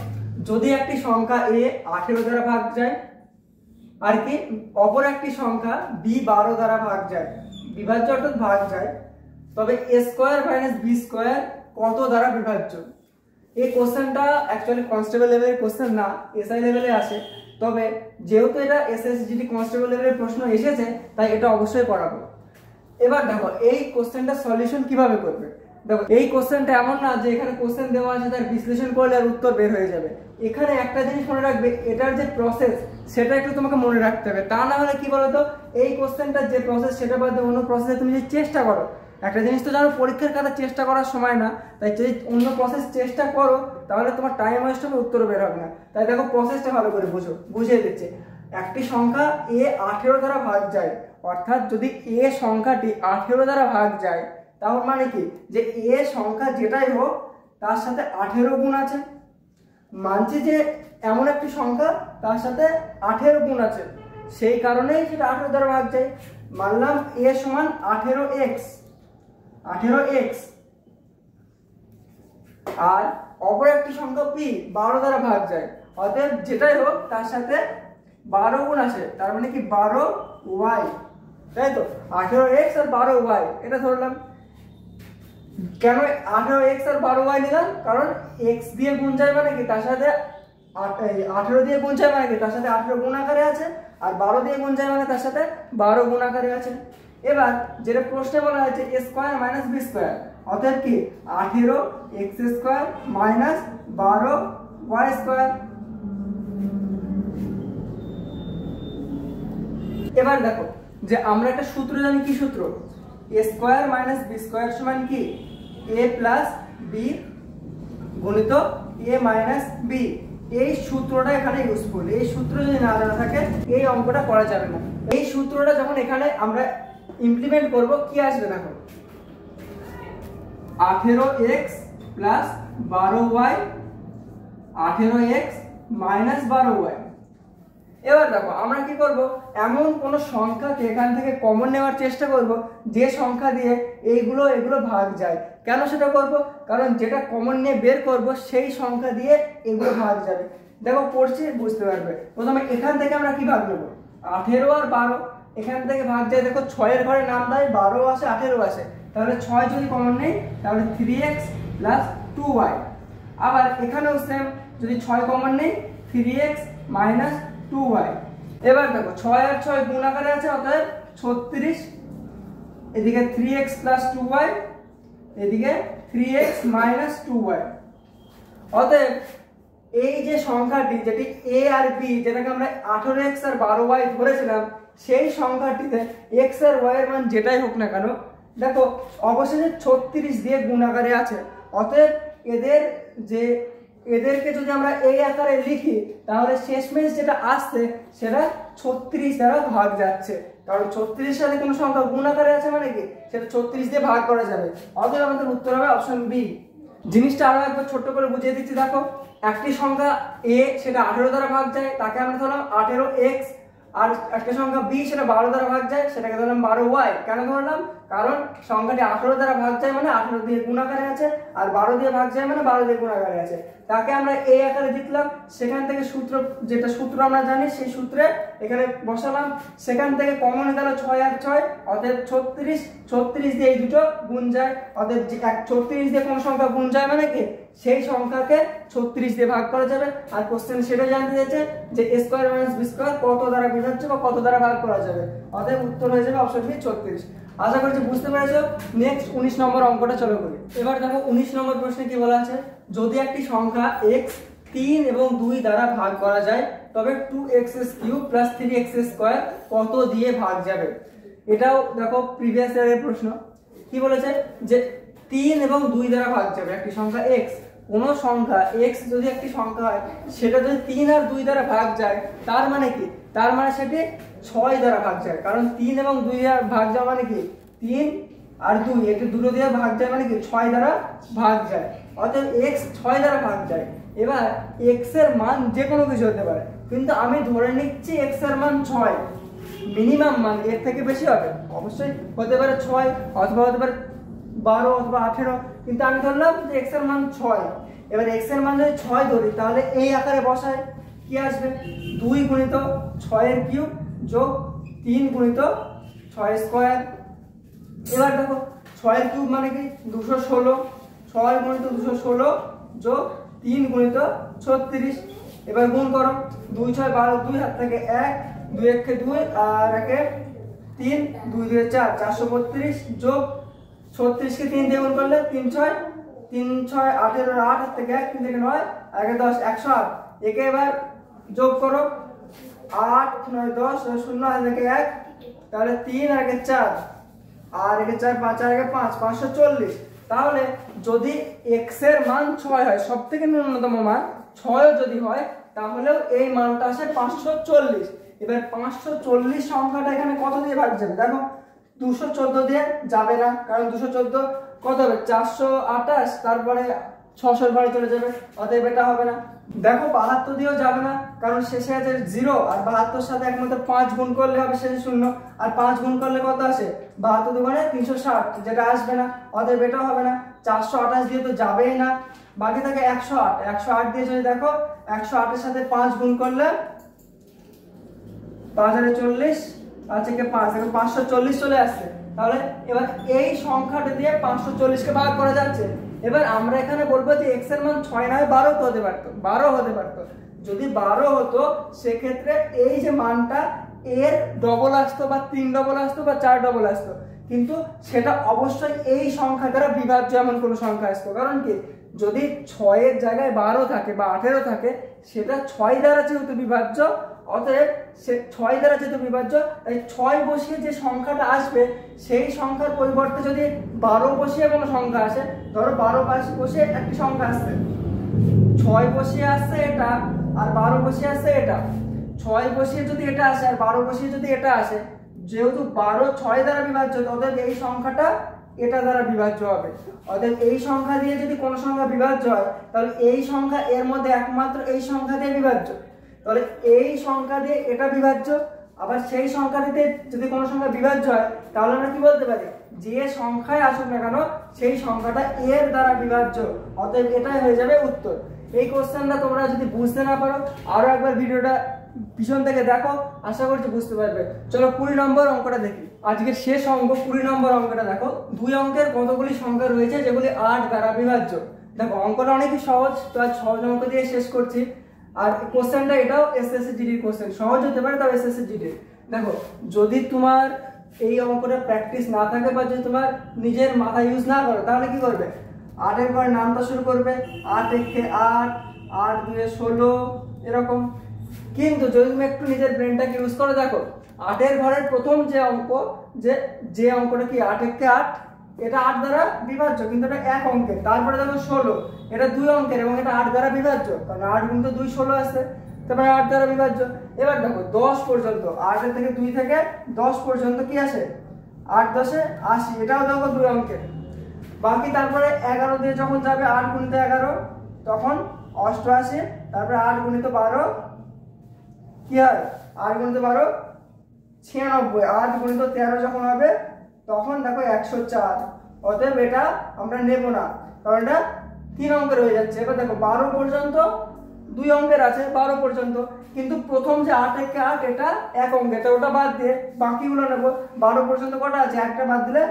যদি একটি সংখ্যা a 18 দ্বারা ভাগ যায় আর কি অপর একটি সংখ্যা b 12 দ্বারা ভাগ যায়, বিভাজ্য অর্থাৎ ভাগ যায়, তবে a square minus b square কত দ্বারা বিভাজ্য? এই কোশ্চেনটা অ্যাকচুয়ালি কনস্টেবল লেভেলের কোশ্চেন না, এসআই লেভেলে আসে, তবে যেহেতু এটা এসএসজিডি কনস্টেবল লেভেলের প্রশ্ন এসেছে তাই এটা অবশ্যই পড়াবো। এবার দেখো এই কোশ্চেনটা সলিউশন কিভাবে করবে। দেখো এই কোশ্চেনটা এমন না যে এখানে কোশ্চেন দেওয়া আছে তার বিশ্লেষণ করলে আর উত্তর বের হয়ে যাবে। এখানে একটা জিনিস মনে রাখবে, এটার যে প্রসেস সেটা একটু তোমাকে মনে রাখতে হবে, তা না হলে কি বলতো এই কোশ্চেনটার যে প্রসেস সেটা বাদে অন্য প্রসেসে তুমি যদি চেষ্টা করো, একটা জিনিস তো জানো পরীক্ষার খাতা চেষ্টা করার সময় না, তাই যদি অন্য প্রসেস চেষ্টা করো তাহলে তোমার টাইম ওয়েস্ট হবে, উত্তর বের হবে না। তাই দেখো প্রসেসটা ভালো করে বুঝিয়ে দিচ্ছে। একটি সংখ্যা a 18 দ্বারা ভাগ যায়, অর্থাৎ যদি a সংখ্যাটি 18 দ্বারা ভাগ যায় তার মানে কি যে a সংখ্যা যেটাই হোক তার সাথে 18 গুণ আছে, মানছি যে এমন একটি সংখ্যা তার সাথে 18 গুণ আছে, সেই কারণেই সেটা 18 দ্বারা ভাগ যায়। মানলাম a সমান 18x, আর অপর একটি সংখ্যা p 12 দ্বারা ভাগ যায়, অতএব যেটাই হোক তার সাথে 12 গুণ আছে, তার মানে কি 12y, তাই তো 18x আর 12y এটা ধরলাম। কেন 18x আর 12y নিলাম? কারণ x দিয়ে গুণ যায় মানে কি তার সাথে 18 দিয়ে গুণ যায় মানে কি তার সাথে 18 গুণ আকারে আছে, আর 12 দিয়ে গুণ যায় মানে তার সাথে 12 গুণ আকারে আছে। এবার যেটা প্রশ্নে বলা হয়েছে a square minus b square, অর্থাৎ কি 18x square minus 12y square. এবার দেখো যে আমরা একটা সূত্র জানি, কি সূত্র? a square minus b square সমান কি a প্লাস b গুণিত a মাইনাস b। এই সূত্রটা এখানে ইউজফুল, এই সূত্র যদি না জানা থাকে এই অঙ্কটা করা যাবে না। এই সূত্রটা যখন এখানে আমরা ইমপ্লিমেন্ট করব কি আসবে দেখো, 18x plus 12y, 18x minus 12y। এবার দেখো আমরা কি করব, এমন কোন সংখ্যাকে এখান থেকে কমন নেওয়ার চেষ্টা করব যে সংখ্যা দিয়ে এগুলো ভাগ যায়। কেন সেটা করব? কারণ যেটা কমন নিয়ে বের করব সেই সংখ্যা দিয়ে এগুলো ভাগ যাবে। দেখো পড়ছি বুঝতে পারবে। প্রথমে এখান থেকে আমরা কি ভাগ নেব, 18 আর 12, এখান থেকে ভাগ যায়, দেখো 6 এর ঘরে নাম দেয় 12 আসে 18 আসে, তাহলে 6 যদি কমন নেই তাহলে 3x প্লাস 2y। আবার এখানেও সেম, যদি 6 কমন নেই 3x মাইনাস 2y। এবার দেখো 6 আর 6 গুণ আকারে আছে, অতএব 36, এদিকে 3x প্লাস 2y, এদিকে 3x মাইনাস 2y। অতএব এই যে সংখ্যাটি, যেটি a আর b, যেটাকে আমরা 18x আর 12y ধরেছিলাম, সেই সংখ্যাটিতে x আর y এর মান যেটাই হোক না কেন, দেখো অবশেষে 36 দিয়ে গুণ আকারে আছে। অতএব এদেরকে যদি আমরা এই আকারে লিখি তাহলে শেষমেশ যেটা আসছে সেটা 36 দ্বারা ভাগ যাচ্ছে, কারণ 36 এর সাথে কোনো সংখ্যা গুণ আকারে আছে মানে কি সেটা 36 দিয়ে ভাগ করা যাবে। অতএব আমাদের উত্তর হবে অপশন বি। জিনিসটা আরো একবার ছোট্ট করে বুঝিয়ে দিচ্ছি, দেখো একটি সংখ্যা a সেটা 18 দ্বারা ভাগ যায়, তাকে আমরা ধরলাম 18x, আর একটা সংখ্যা b সেটা 12 দ্বারা ভাগ যায়, সেটাকে ধরলাম 12y। কেন ধরলাম? কারণ সংখ্যাটি 18 দ্বারা ভাগ যায় মানে 18 দিয়ে গুণ আকারে আছে, আর 12 দিয়ে ভাগ যায় মানে 12 দিয়ে গুণ আকারে আছে, তাকে আমরা এই আকারে লিখলাম। সেখান থেকে যেটা সূত্র আমরা জানি সেই সূত্রে এখানে বসালাম, সেখান থেকে কমন গেল 6 আর 6, অতএব 36 দিয়ে এই দুটো গুণ যায়, অতএব 36 দিয়ে কোন সংখ্যা গুণ যায় মানে কি সেই সংখ্যাকে 36 দিয়ে ভাগ করা যাবে। আর কোশ্চেন সেটা জানতে চাইছে যে a square minus b square কত দ্বারা বিভাজ্য বা কত দ্বারা ভাগ করা যাবে, অতএব উত্তর হয়ে যাবে অপশন বি 36। আশা করছি বুঝতে পেরেছো। নেক্সট 19 নম্বর অঙ্কটা চলো করি। এবার দেখো 19 নম্বর প্রশ্নে কি বলা আছে, যদি একটি সংখ্যা x 3 এবং 2 দ্বারা ভাগ করা যায় তবে 2x³ প্লাস 3x স্কয়ার কত দিয়ে ভাগ যাবে। এটাও দেখো প্রিভিয়াস ইয়ারের প্রশ্ন। কি বলেছে যে 3 এবং 2 দ্বারা ভাগ যাবে একটি সংখ্যা x। কোন সংখ্যা x যদি একটি সংখ্যা হয় সেটা যদি 3 আর 2 দ্বারা ভাগ যায়, তার মানে কি, তার মানে সেটি 6 দ্বারা ভাগ যায়, কারণ 3 এবং 2 দ্বারা ভাগ যাওয়া মানে কি 3 আর 2 এটা দুটো দিয়ে ভাগ যায় মানে কি 6 দ্বারা ভাগ যায়, অতএব x 6 দ্বারা ভাগ যায়। এবার x এর মান যে কোনো কিছু হতে পারে, কিন্তু আমি ধরে নিচ্ছি x এর মান 6, মিনিমাম মান, এর থেকে বেশি হবে অবশ্যই হতে পারে 6 অথবা হতে পারে 12 অথবা 18, কিন্তু আমি ধরলাম যে x এর মান 6। এবার x এর মান যদি 6 ধরি তাহলে এই আকারে বসায় কি আসবে, 2 গুণিত 6 এর কিউব যোগ 3 গুণিত 6 স্কয়ার। এবার দেখো 6 এর কিউব মানে কি 216, 6 গুণিত 216 যোগ 3 গুণিত 36। এবার গুণ করো, 2 6 12, 2 হাত থেকে 1, 2 1 কে 2 আর 1 এ 3, 2 2 4 432 যোগ 36 কে 3 দিয়ে গুণ করলে 3 6 18 আর 8 হাত থেকে 1, 3 থেকে 9 আর 1 10 108। একে এবার যোগ করো, 8 9 10 0 হাত থেকে 1, তাহলে 3 আর 1 4 আর 1 4 5 আর 1 5 540। তাহলে যদি x এর মান 6 হয়, সবথেকে ন্যূনতম মান 6 যদি হয় তাহলেও এই মানটা আসে 540। এবার 540 সংখ্যাটা এখানে কত দিয়ে ভাগ যাবে, দেখো 214 দিয়ে যাবে না, কারণ 214 কত হবে 428, তারপরে 600 ঘরে চলে যাবে, অতএব এটা হবে না। দেখো 72 দিয়েও যাবে না, কারণ শেষে আছে 0, আর 72 সাথে একমাত্র 5 গুণ করলে হবে শেষে 0, আর 5 গুণ করলে কত আসে 72 দুগুণে 360, যেটা আসবে না, অতএব এটাও হবে না। 428 দিয়ে তো যাবেই না, বাকি থাকে 108। 108 দিয়ে যদি দেখো 108 এর সাথে 5 গুণ করলে 5 আর 40 আছে কে 5, দেখো 540 চলে আসছে। তাহলে এবার এই সংখ্যাটা দিয়ে 540 কে ভাগ করা যাচ্ছে। এবার আমরা এখানে বলবো যে x এর মান 6 নয় 12 তো হতে পারতো, 12 হতে পারতো। যদি 12 হতো সেক্ষেত্রে এই যে মানটা এর ডবল আসতো বা 3 ডবল আসতো বা 4 ডবল আসতো, কিন্তু সেটা অবশ্যই এই সংখ্যা দ্বারা বিভাজ্য এমন কোনো সংখ্যা আসতো। কারণ কি, যদি 6 এর জায়গায় 12 থাকে বা 18 থাকে, সেটা 6 দ্বারা যেহেতু বিভাজ্য, অতএব সে 6 দ্বারা যেহেতু বিভাজ্য, তাই 6 বসিয়ে যে সংখ্যাটা আসবে সেই সংখ্যার পরিবর্তে যদি 12 বসিয়ে কোনো সংখ্যা আসে, ধরো 12 বসিয়ে একটি সংখ্যা আসছে, 6 বসিয়ে আসছে এটা আর 12 বসিয়ে আসছে এটা, 6 বসিয়ে যদি এটা আসে আর 12 বসিয়ে যদি এটা আসে, যেহেতু 12 6 দ্বারা বিভাজ্য, অতএব এই সংখ্যাটা এটা দ্বারা বিভাজ্য হবে। অতএব এই সংখ্যা দিয়ে যদি কোনো সংখ্যা বিভাজ্য হয় তাহলে এই সংখ্যা এর মধ্যে একমাত্র এই সংখ্যা দিয়ে বিভাজ্য, তাহলে এই সংখ্যা দিয়ে এটা বিভাজ্য। আবার সেই সংখ্যাটিতে যদি কোনো সংখ্যা বিভাজ্য হয় তাহলে আমরা কি বলতে পারি, যে সংখ্যায় আসুক না কেন সেই সংখ্যাটা এর দ্বারা বিভাজ্য, অতএব এটাই হয়ে যাবে উত্তর। এই কোশ্চেনটা তোমরা যদি বুঝতে না পারো আরো একবার ভিডিওটা পিছন থেকে দেখো, আশা করছি বুঝতে পারবে। চলো 20 নম্বর অঙ্কটা দেখি। আজকের শেষ অঙ্ক 20 নম্বর অঙ্কটা দেখো। 2 অঙ্কের কতগুলি সংখ্যা রয়েছে যেগুলি 8 দ্বারা বিভাজ্য। দেখো অঙ্কটা অনেকই সহজ, তো আজ সহজ অঙ্ক দিয়ে শেষ করছি। আর কোশ্চেনটা এটাও এসএসসি জিডির কোশ্চেন, সহজ হতে পারে তাও এসএসসি জিডির। দেখো যদি তোমার এই অঙ্কটা প্র্যাকটিস না থাকে বা যদি তোমার নিজের মাথা ইউজ না করো, তাহলে কি করবে, 8 এর পরে নামটা শুরু করবে, 8 একে 8, 8 2 16 এরকম। কিন্তু যদি তুমি একটু নিজের ব্রেনটাকে ইউজ করে দেখো, 8 এর ঘরের প্রথম যে অঙ্ক, যে অঙ্কটা কি 8 একে 8, এটা 8 দ্বারা বিভাজ্য, কিন্তু এটা 1 অঙ্কের। তারপরে দেখো 16, এটা 2 অঙ্কের এবং এটা 8 দ্বারা বিভাজ্য, কারণ 8 গুণিত 2 16 আছে, তারপরে 8 দ্বারা বিভাজ্য। এবার দেখো 10 পর্যন্ত, 8 এর থেকে 2 থেকে 10 পর্যন্ত কি আসে, 8 10 80, এটাও দেখো 2 অঙ্কের। বাকি তারপরে 11 দিয়ে যখন যাবে, 8 গুণিত 11 তখন 88, তারপরে 8 গুণিত 12 কি হয়, 8 গুণিত 12 96, 8 গুণিত 13 যখন হবে তখন দেখো 104। অতএব এটা আমরা নেব না, কারণ এটা 3 অঙ্কের হয়ে যাচ্ছে। এবার দেখো 12 পর্যন্ত 2 অঙ্কের আছে, 12 পর্যন্ত, কিন্তু প্রথম যে 8 একে 8 এটা 1 অঙ্কের, তো ওটা বাদ দিয়ে বাকিগুলো নেব। 12 পর্যন্ত কটা আছে, একটা বাদ দিলে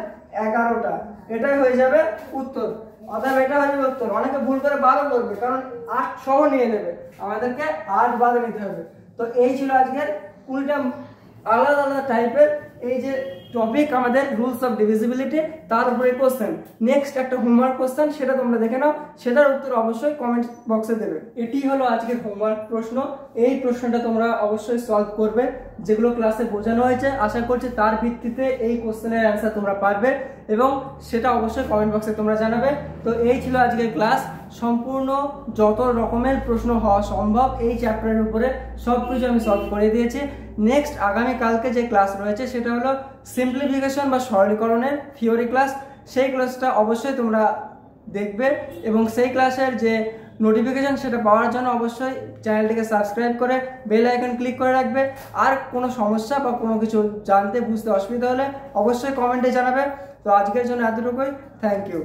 11টা, এটাই হয়ে যাবে উত্তর। অতএব এটা হয়ে যাবে উত্তর। অনেকে ভুল করে 12 করবে, কারণ 8 সহ নিয়ে নেবে, আমাদেরকে 8 বাদ নিতে হবে। তো এই ছিল আজকের 20টা আলাদা আলাদা টাইপের এই যে টপিক আমাদের রুলস অফ ডিভিজিবিলিটি, তার উপরে কোশ্চেন। নেক্সট একটা হোমওয়ার্ক কোশ্চেন, সেটা তোমরা দেখে নাও, সেটার উত্তর অবশ্যই কমেন্ট বক্সে দেবে। এটি হলো আজকের হোমওয়ার্ক প্রশ্ন। এই প্রশ্নটা তোমরা অবশ্যই সলভ করবে, যেগুলো ক্লাসে বোঝানো হয়েছে। আশা করছি তার ভিত্তিতে এই কোশ্চেনের অ্যান্সার তোমরা পারবে এবং সেটা অবশ্যই কমেন্ট বক্সে তোমরা জানাবে। তো এই ছিল আজকের ক্লাস। সম্পূর্ণ যত রকমের প্রশ্ন হওয়া সম্ভব এই চ্যাপ্টারের উপরে সব কিছু আমি সলভ করে দিয়েছি। নেক্সট আগামীকালকে যে ক্লাস রয়েছে সেটা হলো সিম্পলিফিকেশন বা সরলীকরণের থিওরি ক্লাস। সেই ক্লাসটা অবশ্যই তোমরা দেখবে এবং সেই ক্লাসের যে নোটিফিকেশন সেটা পাওয়ার জন্য অবশ্যই চ্যানেলটিকে সাবস্ক্রাইব করে বেল আইকন ক্লিক করে রাখবে। আর কোনো সমস্যা বা কোনো কিছু জানতে বুঝতে অসুবিধা হলে অবশ্যই কমেন্টে জানাবে। তো আজকের জন্য এতটুকুই, থ্যাংক ইউ।